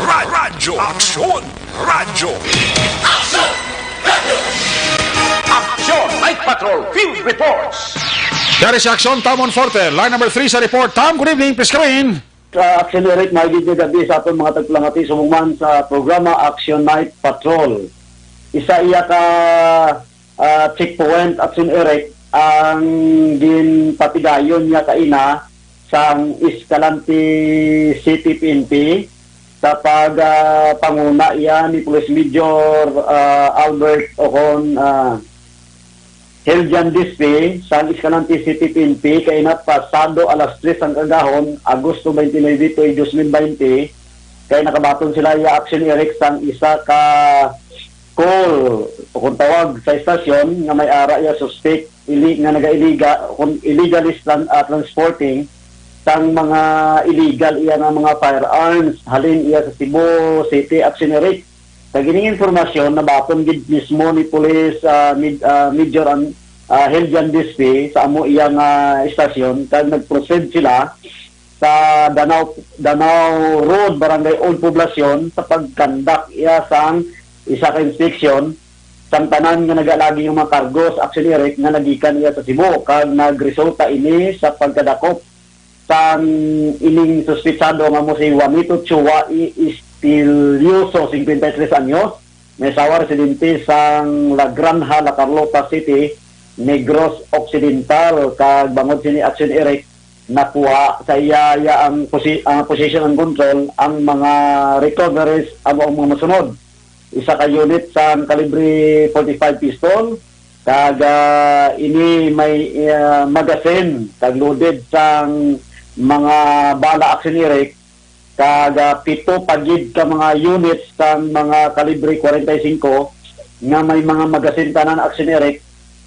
Radio. Aksyon Radio. Action Night Patrol Field Reports. Dari si Aksyon Tamon Forte, line number 3 sa report. Tam, good evening, please come in. Sa Action Eric, magiging nyo gabi sa atong mga tagplangati sumungman sa programa Action Night Patrol. Isa iya ka checkpoint Action Eric ang ginpatigayon niya kaina sa Escalante City PNP sa panguna iya ni Police Major Albert Ocon Heljan Dispe sa Escalante City PNP kainat pasado alas 3 ang kagahon Agosto 29, 2020 kay nakabaton sila ya Action Eric sang isa ka call o kung tawag sa istasyon nga may ara ya suspect nga illegalist transporting sang mga illegal iya nga mga firearms halin iya sa Cebu City Action Eric. Sa gining informasyon nabaton gid mismo ni Police Major Heljan Dispe sa amo iyang istasyon kag nag-proceed sila sa Danau Road, Barangay Old Poblacion sa pagkandak iya sang isa ka inspeksyon sang tanan nga nagalagi yung mga cargos Action Eric nga nagikan iya sa Cebu kag nagresulta ini sa pagkadakop sang ining suspitsado nga mo si Juanito Chua Estilioso 53 anyos may sawa residente sang La Granja, La Carlota City, Negros Occidental kag bangod sini Action Eric nakuha sa iya ang position and control ang mga recoveries ang mga masunod. Isa ka unit sa kalibre 45 pistol kag ini may magazine kag loaded sang mga bala Action Eric kag pito pagid ka mga units sang mga kalibre 45 nga may mga magazine tanan Action Eric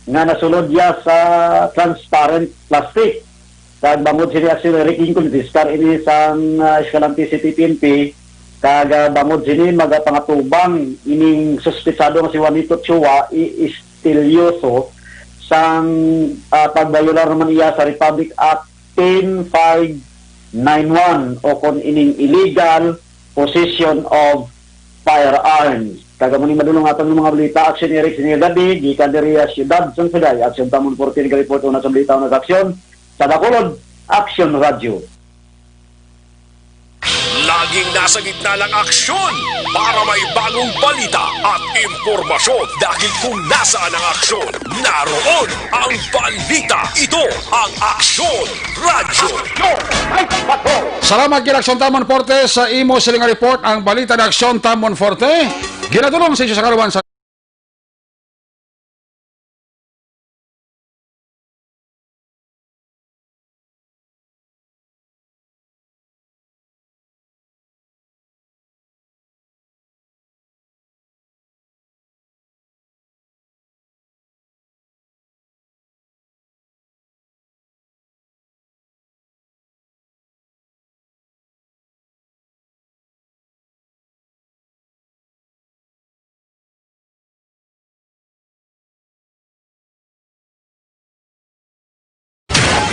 nga nasulod ya sa transparent plastic. Kag bangod sini Action Eric inconfiscar ini sang Escalante City PNP kag bangod sini magapangatubang ining suspitsado nga si Juanito Chua Estilioso sang pagbayolar naman iya sa Republic Act 10591 o kon ining illegal possession of firearms. Kagamuni madulong aton ng mga balita Action Eric sini gabi gikan diri sa siyudad sang Sagay. Action Tamon 14 ka report na sa balita na aksyon sa Bacolod Action Radio. Laging nasa gitna ng aksyon para may bagong balita at impormasyon dahil kung nasaan ang aksyon, naroon ang balita. Ito ang Aksyon Radio. Salamat kay Aksyon Tamon Forte sa imo siling report ang balita ng Aksyon Tamon Forte. Ginatulong sa inyo sa karuban sa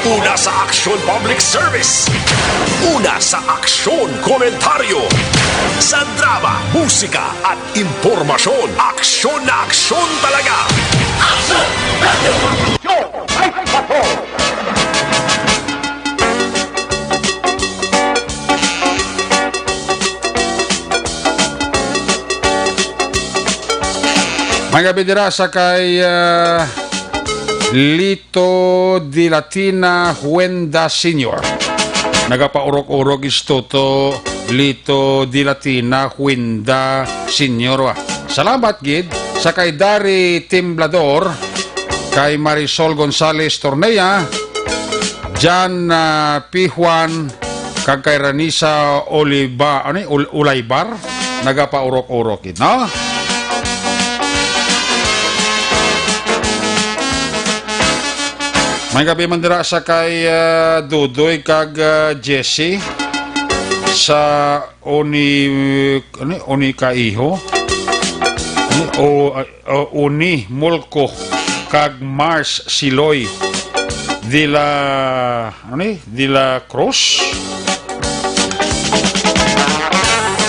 Una sa Aksyon Public Service. Una sa Aksyon Komentaryo. Sa drama, musika at impormasyon. Aksyon na aksyon talaga. Action Radio. Night Patrol. Mga bidira sa kay Lito Di Latina Huenda Senior. Nagapaurok-urok istoto Lito Di Latina Huenda Senior. Salamat gid sa kay Dari Timblador, kay Marisol Gonzales Tornea, Jan Pijuan, kag kay Ranisa Ulaybar. Nagapaurok-urok gid, no? May gabi man dira sa kay Dudoy kag Jesse sa Oni Kaiho Uni Mulko kag Mars Siloy Dila Cruz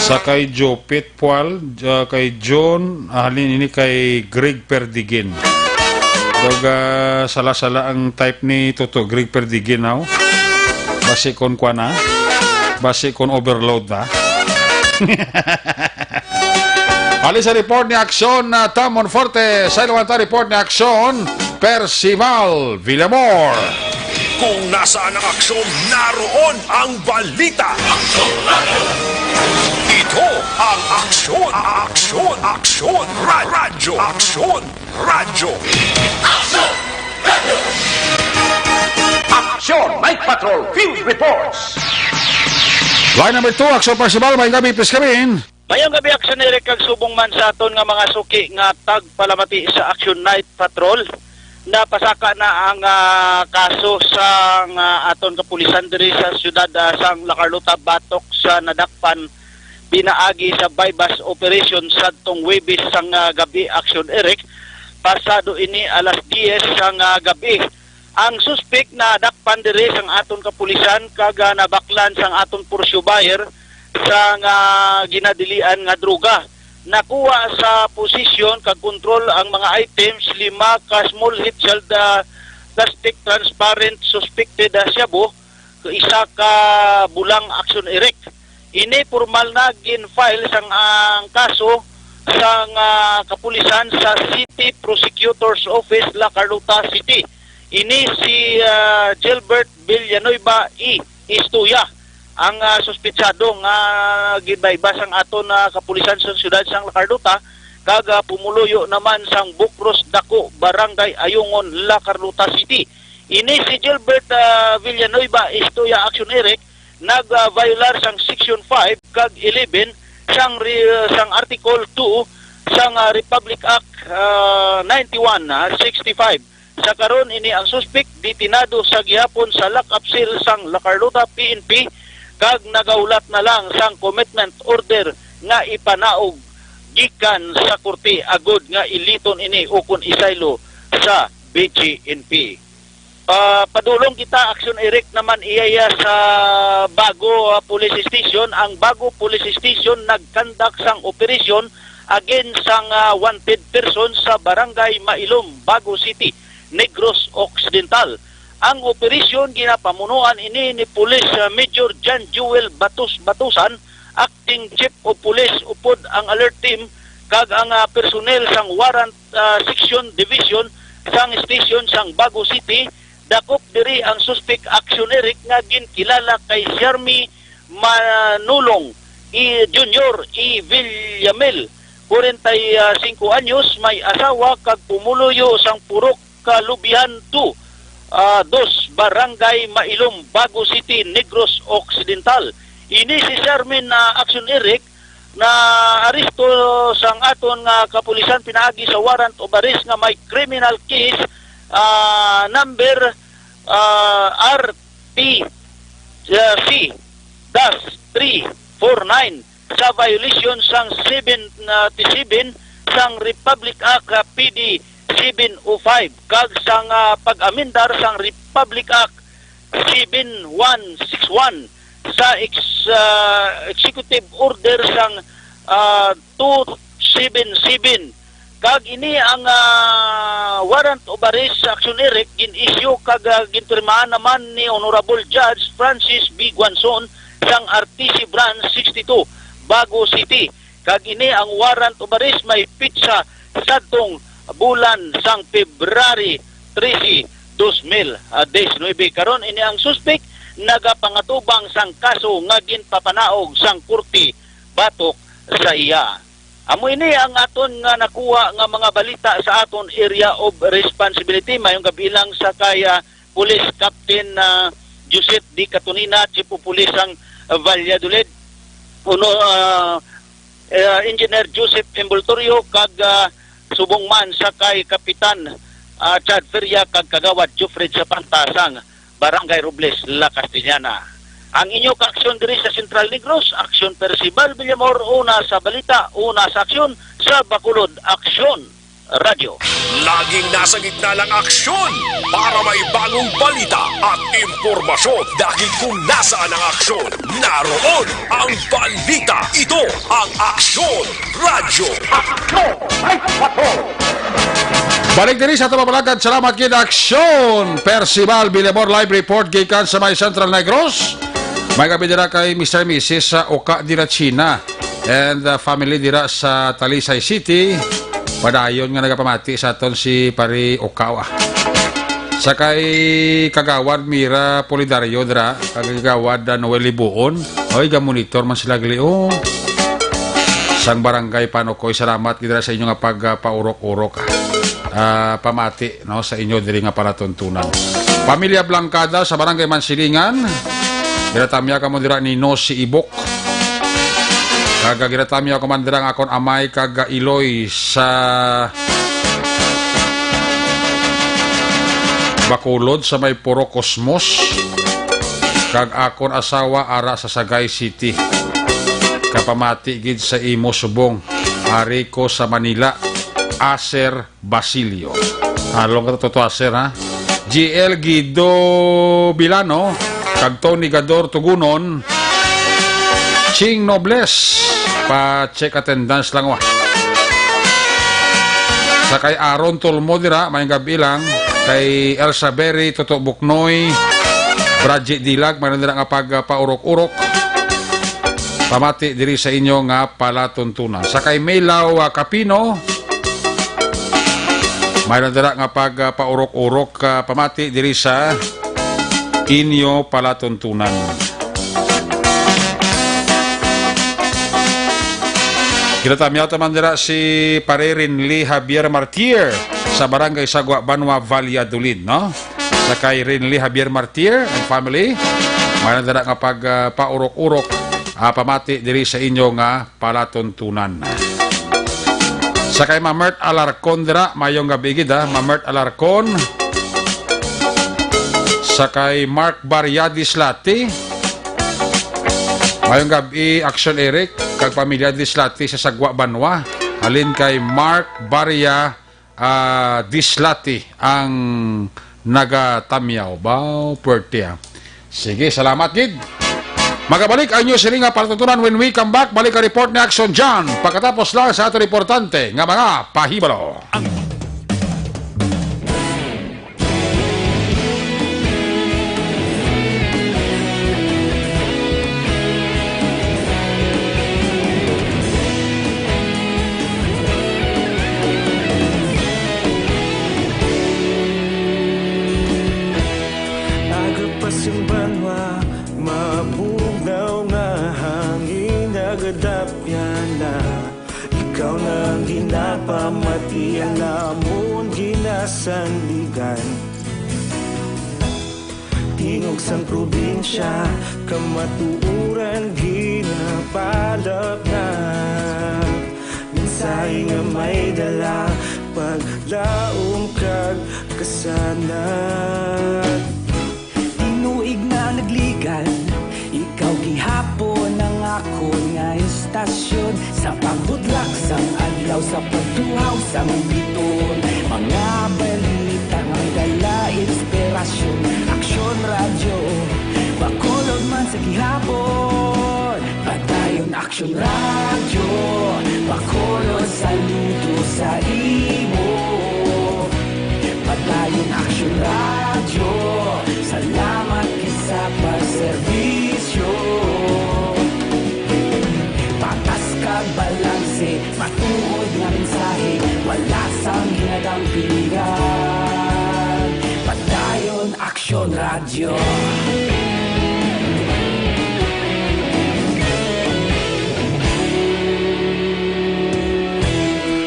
sa kay Joe Pitpual, kay John halin ini kay Greg Perdigin. Sala-sala ang type ni Toto Greg Perdigin now. Basi kon kwa na. Basi kon overload na. Ali sa report ni Aksyon na Tamon Forte. Sa ilawanta report ni Aksyon Percival Villamor. Kung nasaan ang aksyon, naroon ang balita. Action Radio. Ito ang Aksyon Radio. Aksyon Radio. Action Radio. Action Night Patrol Field Reports. Line number 2, Action Percival, may gabi, please come in. Mayong gabi action Eric kag subong man sa aton nga mga suki nga tagpalamati sa Action Night Patrol. Napasaka na ang kaso sa aton kapulisan diri sa siyudad sang La Carlota, Batok sa nadakpan pinaagi sa bypass operation sa tong Webis sang gabi action Eric. Pasado ini alas 10 sang gabi. Ang suspect na dakpan diri sang aton kapulisan kag nabaklan sang aton pursyo buyer sa ginadilian nga droga. Nakuha sa posisyon kag kontrol ang mga items, 5 ka small hitsald plastic transparent suspected shabu, isa ka bulang action Eric. Ini formal na gin-file sang ang kaso sang kapulisan sa City Prosecutor's Office, La Carlota City. Ini si Gilbert Villanueva Istuya ang suspetsado nga gibaybas ang aton kapulisan sa siyudad sang La Carlota kag pumuluyo naman sang Bukros Dako, Barangay Ayungon, La Carlota City. Ini si Gilbert Villanueva Istuya action Eric nag-violar sang Section 5 kag 11 sang Article 2 sang Republic Act 91-65. Sa karon ini ang suspect ditinado sa gihapon sa lock-up cell sang La Carlota PNP kag nagaulat na lang sang commitment order nga ipanaog gikan sa korte agod nga iliton ini ukon isaylo sa BGNP. Padulong kita action Eric naman iyaya sa Bago Police Station. Ang Bago Police Station nagkandak sang operasyon against sang wanted person sa Barangay Mailom, Bago City, Negros Occidental. Ang operasyon ginapamunuan ini ni Police Major John Jewel Batusan, Acting Chief of Police upod ang alert team kag ang personnel sang Warrant Section Division sang station sang Bago City. Dakop diri ang suspect action Eric nga ginkilala kay Jeremy Manulong Junior Villamel, 45 anyos, may asawa kag pumuluyo sang Purok Kalubihan 2, Barangay Mailom, Bago City, Negros Occidental. Ini si Sherman action Eric na aresto sang aton nga kapulisan pinaagi sa warrant of arrest nga may criminal case number RTC-349 sa violation sang 77 sang Republic Act PD 705 kag sang pag-amendar sang Republic Act 7161 sa executive order sang 277. Kag ini ang warrant of arrest action Eric gin-issue kag ginpirmahan naman ni Honorable Judge Francis B. Guanzon sang RTC Branch 62, Bago City. Kag ini ang warrant of arrest may pitsa sadtong bulan sang February 13, 2019. Karon ini ang suspect nagapangatubang sang kaso nga ginpapanaog sang korte batok sa iya. Amo ini ang aton nga nakuha nga mga balita sa aton area of responsibility. Mayong kabilang sa kaya Police Captain Joseph D. Catunina, Chief of Police ang Valladolid, Engineer Joseph Embultorio, kag subong man sa kay Kapitan Chad Feria, kag Kagawad Jufred sa Pantasang, Barangay Robles, La Castellana. Ang inyo ka-aksyon diri sa Central Negros, Aksyon Percival Villamor, una sa balita, una sa aksyon sa Bacolod Aksyon Radio. Laging nasa gitna ng aksyon para may bagong balita at impormasyon dahil kung nasaan ang aksyon, naroon ang balita. Ito ang Aksyon Radio. Aksyon! Ay, patrol! Balik diri sa tumapalagad. Salamat kid Aksyon Percival Villamor live report gikan sa may Central Negros. May gabi dira kay Mr. Mrs. sa Oka dira China and family dira sa Talisay City. Padayon nga nagapamati sa aton si Pari Okawa. Sa kay Kagawad Mira Polidario dira, Kagawad Noel Libuon. Oy, ga-monitor man sila gali. Oh. Sang barangay Panokoy, salamat dira sa inyo nga pagpaurok-urok. Pamati no sa inyo diri nga palatuntunan. Pamilya Blancada sa barangay Mansilingan. Ginatamya ka mo dira ni Nosi Ibok. Kaga ginatamya ko man dira nga akon amay kaga Iloy sa Bacolod sa may Puro Cosmos. Kag akon asawa ara sa Sagay City. Kapamati gid sa imo subong. Ari ko sa Manila. Aser Basilio. Halong ka to Aser ha. GL Guido Bilano. Kag Tony Gador Tugunon. Ching Nobles. Pa-check attendance lang wa. Sa kay Aaron Tulmo dira, may gabi lang. Kay Elsa Berry, Toto Buknoy, Bradjet Dilag, may dira nga pagpaurok-urok. Pamati diri sa inyo nga palatuntunan. Sa kay Maylaw Capino, may dira nga pagpaurok-urok. Pamati diri sa inyo palatuntunan. Kinatamyaw taman dira si Parerin Lee Javier Martir sa Barangay Sagwa, Banwa, Valladolid, no? Sa kay Rin Lee Javier Martir and family, may dira nga pagpaurok-urok, pamati diri sa inyo nga palatuntunan. Sa kay Mamert Alarcon dira, mayong gabi gid ha, Mamert Alarcon. Sa kay Mark Baryadis Lati, mayong gabi Action Eric, kag pamilya Dislati sa Sagwa, Banwa. Halin kay Mark Barya Dislati ang nagatamyaw. Bao, puertia. Sige, salamat gid. Magabalik ang inyo silinga palatuntunan when we come back. Balik ang report ni Action John. Pagkatapos lang sa ato reportante nga mga pahibalo. Agapasang banwa, mabugaw na hangin, nagadapya na. Ikaw na ang ginapamati, alamon ginasandigan. Tingog sang probinsya, kamatuuran ginapalap na. Minsay nga may dala, paglaom kag kasanat. Tinuig na nagligan, ikaw gihapon ang ako nga istasyon. Sa pagbudlak sang adlaw, sa pagtuhaw sang biton. Mga balita nga dala inspirasyon. Aksyon radyo, Bacolod man sa gihapon. Padayon Aksyon radyo, Bacolod saludo sa imo. Padayon Aksyon radyo, salamat sa pagserbisyo. Patas kag balanse, matuod nga mensahe, wala sang ginadampigan. Padayon Aksyon radyo.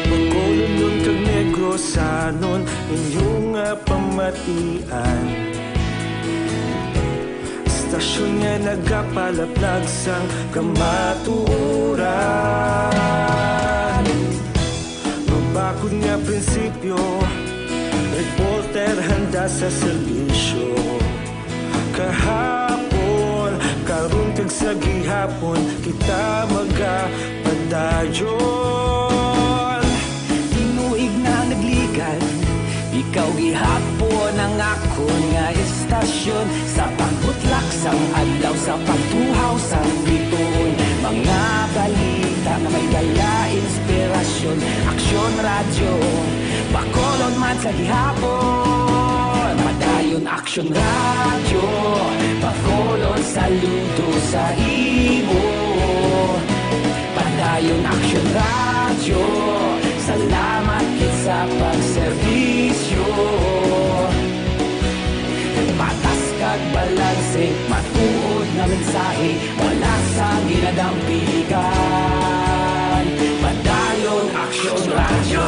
Bacolod nun kag Negros sanon, inyong pamatian. Stasyon nga nagapalaplag sang kamatuuran. Mabakod nga prinsipyo, reporter handa sa serbisyo. Kahapon, karon kag sa gihapon, kita magapadayon. Tinuig na nagligan, ikaw gihapon ang ako nga istasyon. Sa pagbutlak sang adlaw, sa pagtuhaw sang biton. Mga balita na may dala inspirasyon. Aksyon radyo, Bacolod man sa gihapon. Padayon Aksyon radyo, Bacolod saludo sa imo. Padayon Aksyon radyo, salamat sa pagserbisyo. Patas kag balanse, matuod na mensahe, wala sa ginadampigan. Padayon Aksyon radyo.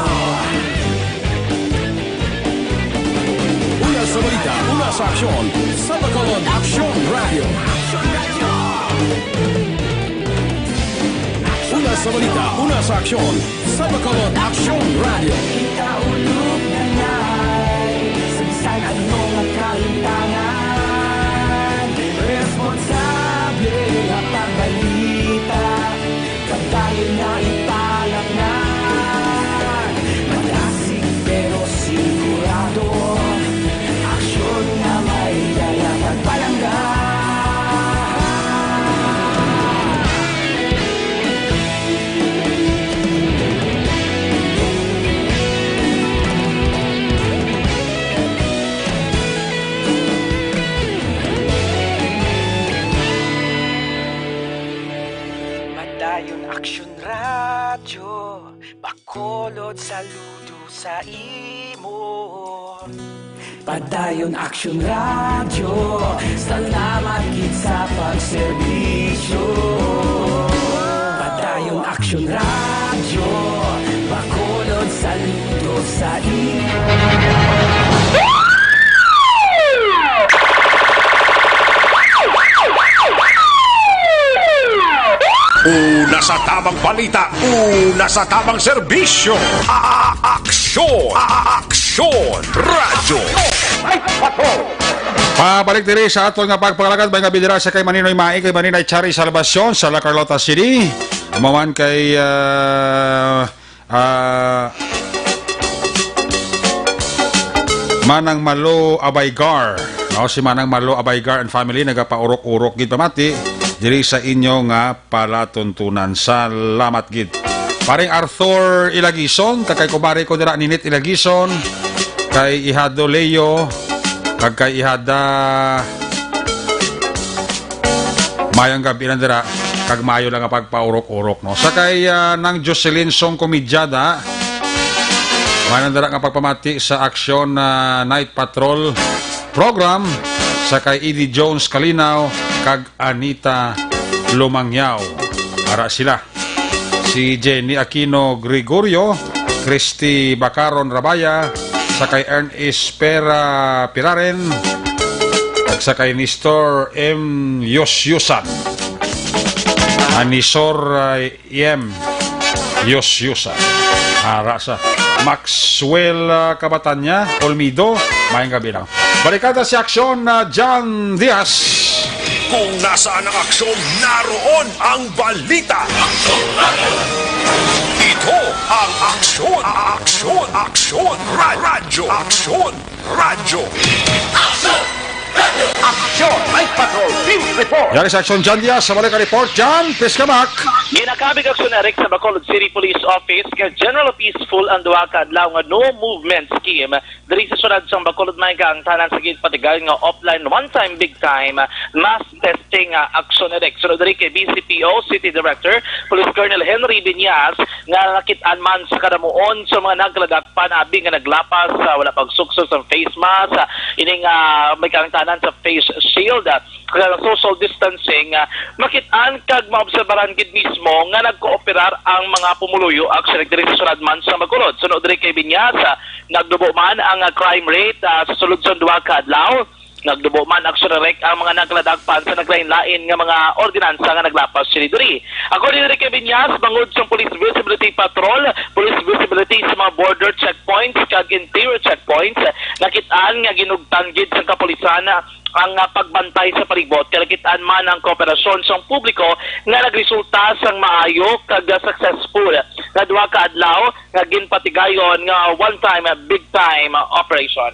Una sa balita, una sa aksyon, sa Bacolod Aksyon Radio. sa balita, una sa aksyon, sa Bacolod Action Radio. Ikaulog na na'y Sansan anong ang kalintangan Responsable ang pagbalita Kagayon na italak na Malasig pero sigurado Aksyon na may dala pagpalangga Aksyon Radyo, Bacolod saludo sa imo. Padayon Action Radio, salamat gid sa pagserbisyo. Padayon Action Radio, Bacolod saludo sa imo. Una sa tamang balita, una sa tamang serbisyo. Aksyon! Aksyon! Radyo! Pabalik diri sa aton nga pagpangalagad may nga bidira sa kay Maninoy Mai kay Maninoy Chari Salvacion sa La Carlota City. Maman kay Manang Malo Abaygar. Si Manang Malo Abaygar and family nagapaurok-urok gid pamati diri sa inyo nga palatuntunan. Salamat gid. Paring Arthur Ilagison, kay kumare ko dira Ninit Ilagison, kay Ihado Leo, kay Ihada mayang gabi na dira, kag mayo lang nga pagpaurok-urok no. Sa kay nang Jocelyn Song Komidyada, mayang dira nga pagpamati sa aksyon na Night Patrol program, sa kay Eddie Jones Kalinaw kag Anita Lumangyaw. Para sila. Si Jenny Aquino Gregorio, Christy Bacaron Rabaya, sa kay Ernest Pera Piraren, at sa kay Nestor M. Yosyusan. Anisor M. Yosyusan. Para sa Maxwell Kabatanya, Olmido, mayang gabi lang. Balikada si aksyon na John Diaz. Kung nasaan ang aksyon, naroon ang balita. Ito ang aksyon, aksyon, aksyon, radyo, aksyon, radyo. Aksyon! Night Patrol Team Report! Yari sa aksyon John Diaz, sa balik ka report, John, please come back. Ginakabig aksyonarik sa Bacolod City Police Office kay General Peaceful ang duha ka adlaw nga no movement scheme diri sa syudad sa Bacolod Mayga ang tanan sa gid patigay nga offline one time big time mass testing aksyonarik sunod diri kay BCPO City Director Police Colonel Henry Binyas nga nakit-an man sa kadamuon sa mga nagladakpan abi nga naglapas wala pagsukso sa face mask ining may karangtanan sa face shield social distancing makit-an kag maobserbahan gid mismo nga nagkooperar ang mga pumuluyo aksyonarik diri sa syudad man sa Bacolod sunod diri kay Binyas nagdubo man ang crime rate sa sulod sa duha ka adlaw nagdubo man aksyonarik ang mga nagladagpan sa naglain-lain nga mga ordinansa nga naglapas diri. According diri kay Binyas, bangod sa Police Visibility Patrol, Police Visibility sa mga border checkpoints kag interior checkpoints, nakit-an nga ginugtan gid sa kapulisan ang pagbantay sa palibot kalakitaan man ang kooperasyon sa publiko nga nagresulta sang maayo kag successful nga duha ka adlaw nga ginpatigayon nga one time big time operation.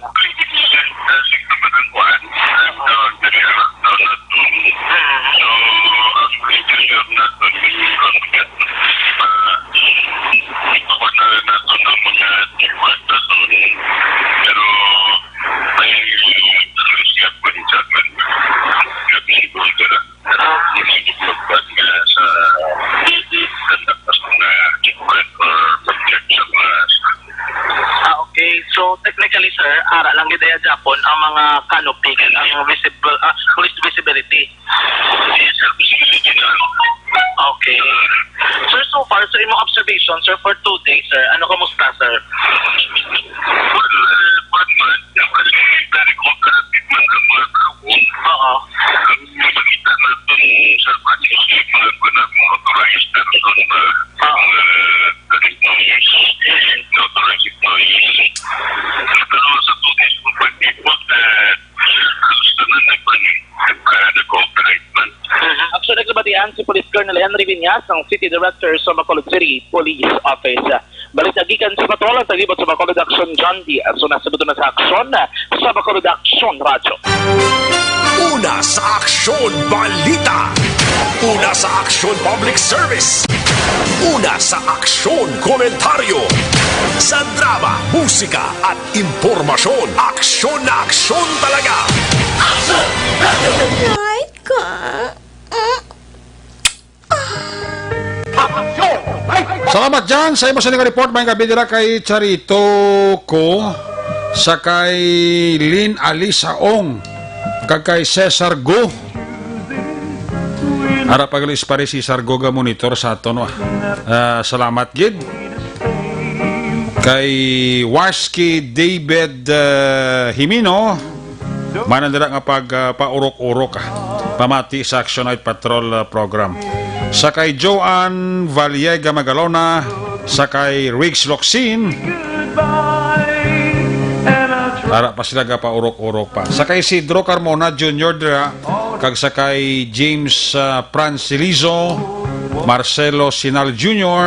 So technically sir, ara lang gid ya Japon ang mga canopy kag ang visible police visibility. Okay. Sir, so far sa imong observation sir for 2 days sir, ano kamusta sir? Oo. yan si Police Colonel Henry Viñas, ang City Director sa Bacolod City Police Office. Balitagikan sa patrol at tagibot sa Bacolod Action John D. So nasabuto na sa aksyon sa Bacolod Action Radyo. Una sa Aksyon Balita. Una sa Aksyon Public Service. Una sa Aksyon Komentaryo. Sa drama, musika at impormasyon. Aksyon na aksyon talaga. Aksyon! Right ka? Salamat dyan sa imo sa report may kabidira kay Charito ko sa kay Lynn Alisa Ong kag kay Cesar Go. Ara pagalis pare si Sargo ga monitor sa aton salamat gid kay Warski David Himino manandira nga paurok-urok pamati sa Action Night Patrol program. Sa kay Joanne Valiega Magalona, sa kay Riggs Loxin, ara pa sila pa urok-urok pa. Sa kay Sidro Carmona Jr. dira, kag sa kay James Francilizo, Marcelo Sinal Jr.,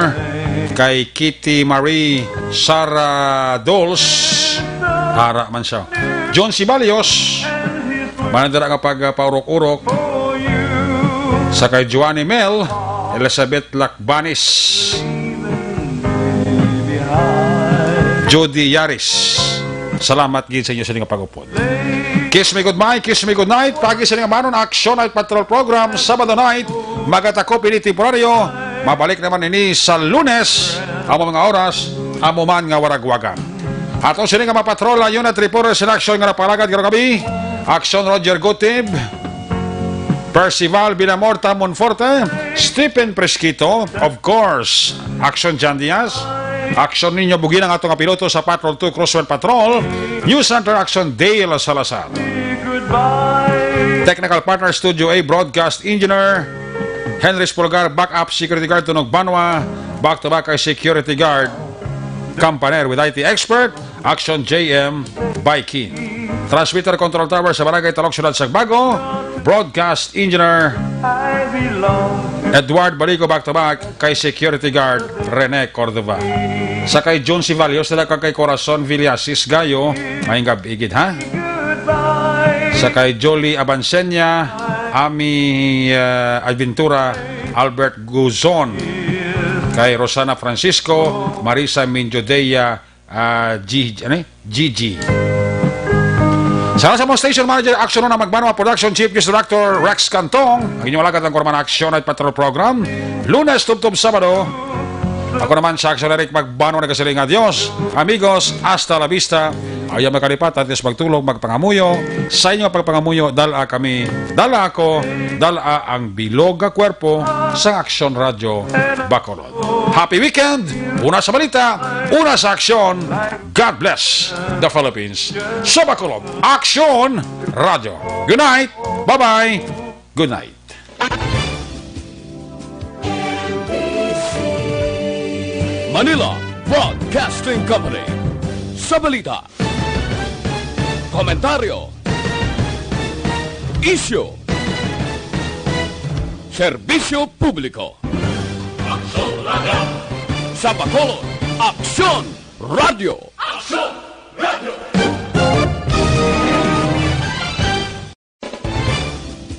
kay Kitty Marie Sara Dols, ara man siya. John Sibalios, manandira kapag paurok-urok, sa kay Joanny Mel, Elizabeth Lacbanis, Jody Yaris. Salamat gid sa inyo sa inyong pag-upod. Kiss me goodbye, kiss me good night. Pagi sa inyong manon Action Night Patrol Program, Sabado night, magatako pili temporaryo. Mabalik naman ini sa Lunes, amo mga oras, amo man nga waragwagan. Ato sila nga mapatrola, yun at reporter sa action nga napalagad karong gabi. Action Roger Gotib, Percival Villamorta Monforte, Stephen Presquito, of course, Action Jan Diaz, Action ninyo bugin ang atong piloto sa Patrol 2 Crosswell Patrol, News Center Action Dale Salazar. Technical Partner Studio A Broadcast Engineer, Henry Spolgar, Backup Security Guard Tunog Banwa, back to back ay Security Guard, Campaner with IT Expert, Action JM Baikin. Transmitter Control Tower sa Barangay Talok, Syudad Sagbago, Broadcast Engineer Edward Balico back to back kay Security Guard Rene Cordova. Sa kay John Sivalios nila kay Corazon Villasis Gayo, may gabigid ha. Sa kay Jolie Abansenya, Ami Adventura, Albert Guzon, kay Rosana Francisco, Marisa Minjodea, Gigi. Sa mo Station Manager Action na Magbanwa Production Chief News Director Rex Cantong, ang inyong alagad ng Korman Action Night Patrol Program, Lunes, Tubtub, Sabado. Ako naman sa Action Eric Magbanwa nagkasiling adios. Amigos, hasta la vista. Ayaw makalipat at magtulog, magpangamuyo. Sa inyo pagpangamuyo, dala kami, dala ako, dala ang bilog na kwerpo sa Action Radio Bacolod. Happy weekend! Una sa balita, una sa aksyon. God bless the Philippines. Sa Bacolod, Action Radio. Good night! Bye-bye! Good night! Manila Broadcasting Company. Sa balita, komentaryo, issue, serbisyo publiko. Aksyon Radio. Sa Bacolod, Aksyon Radio. Aksyon Radio.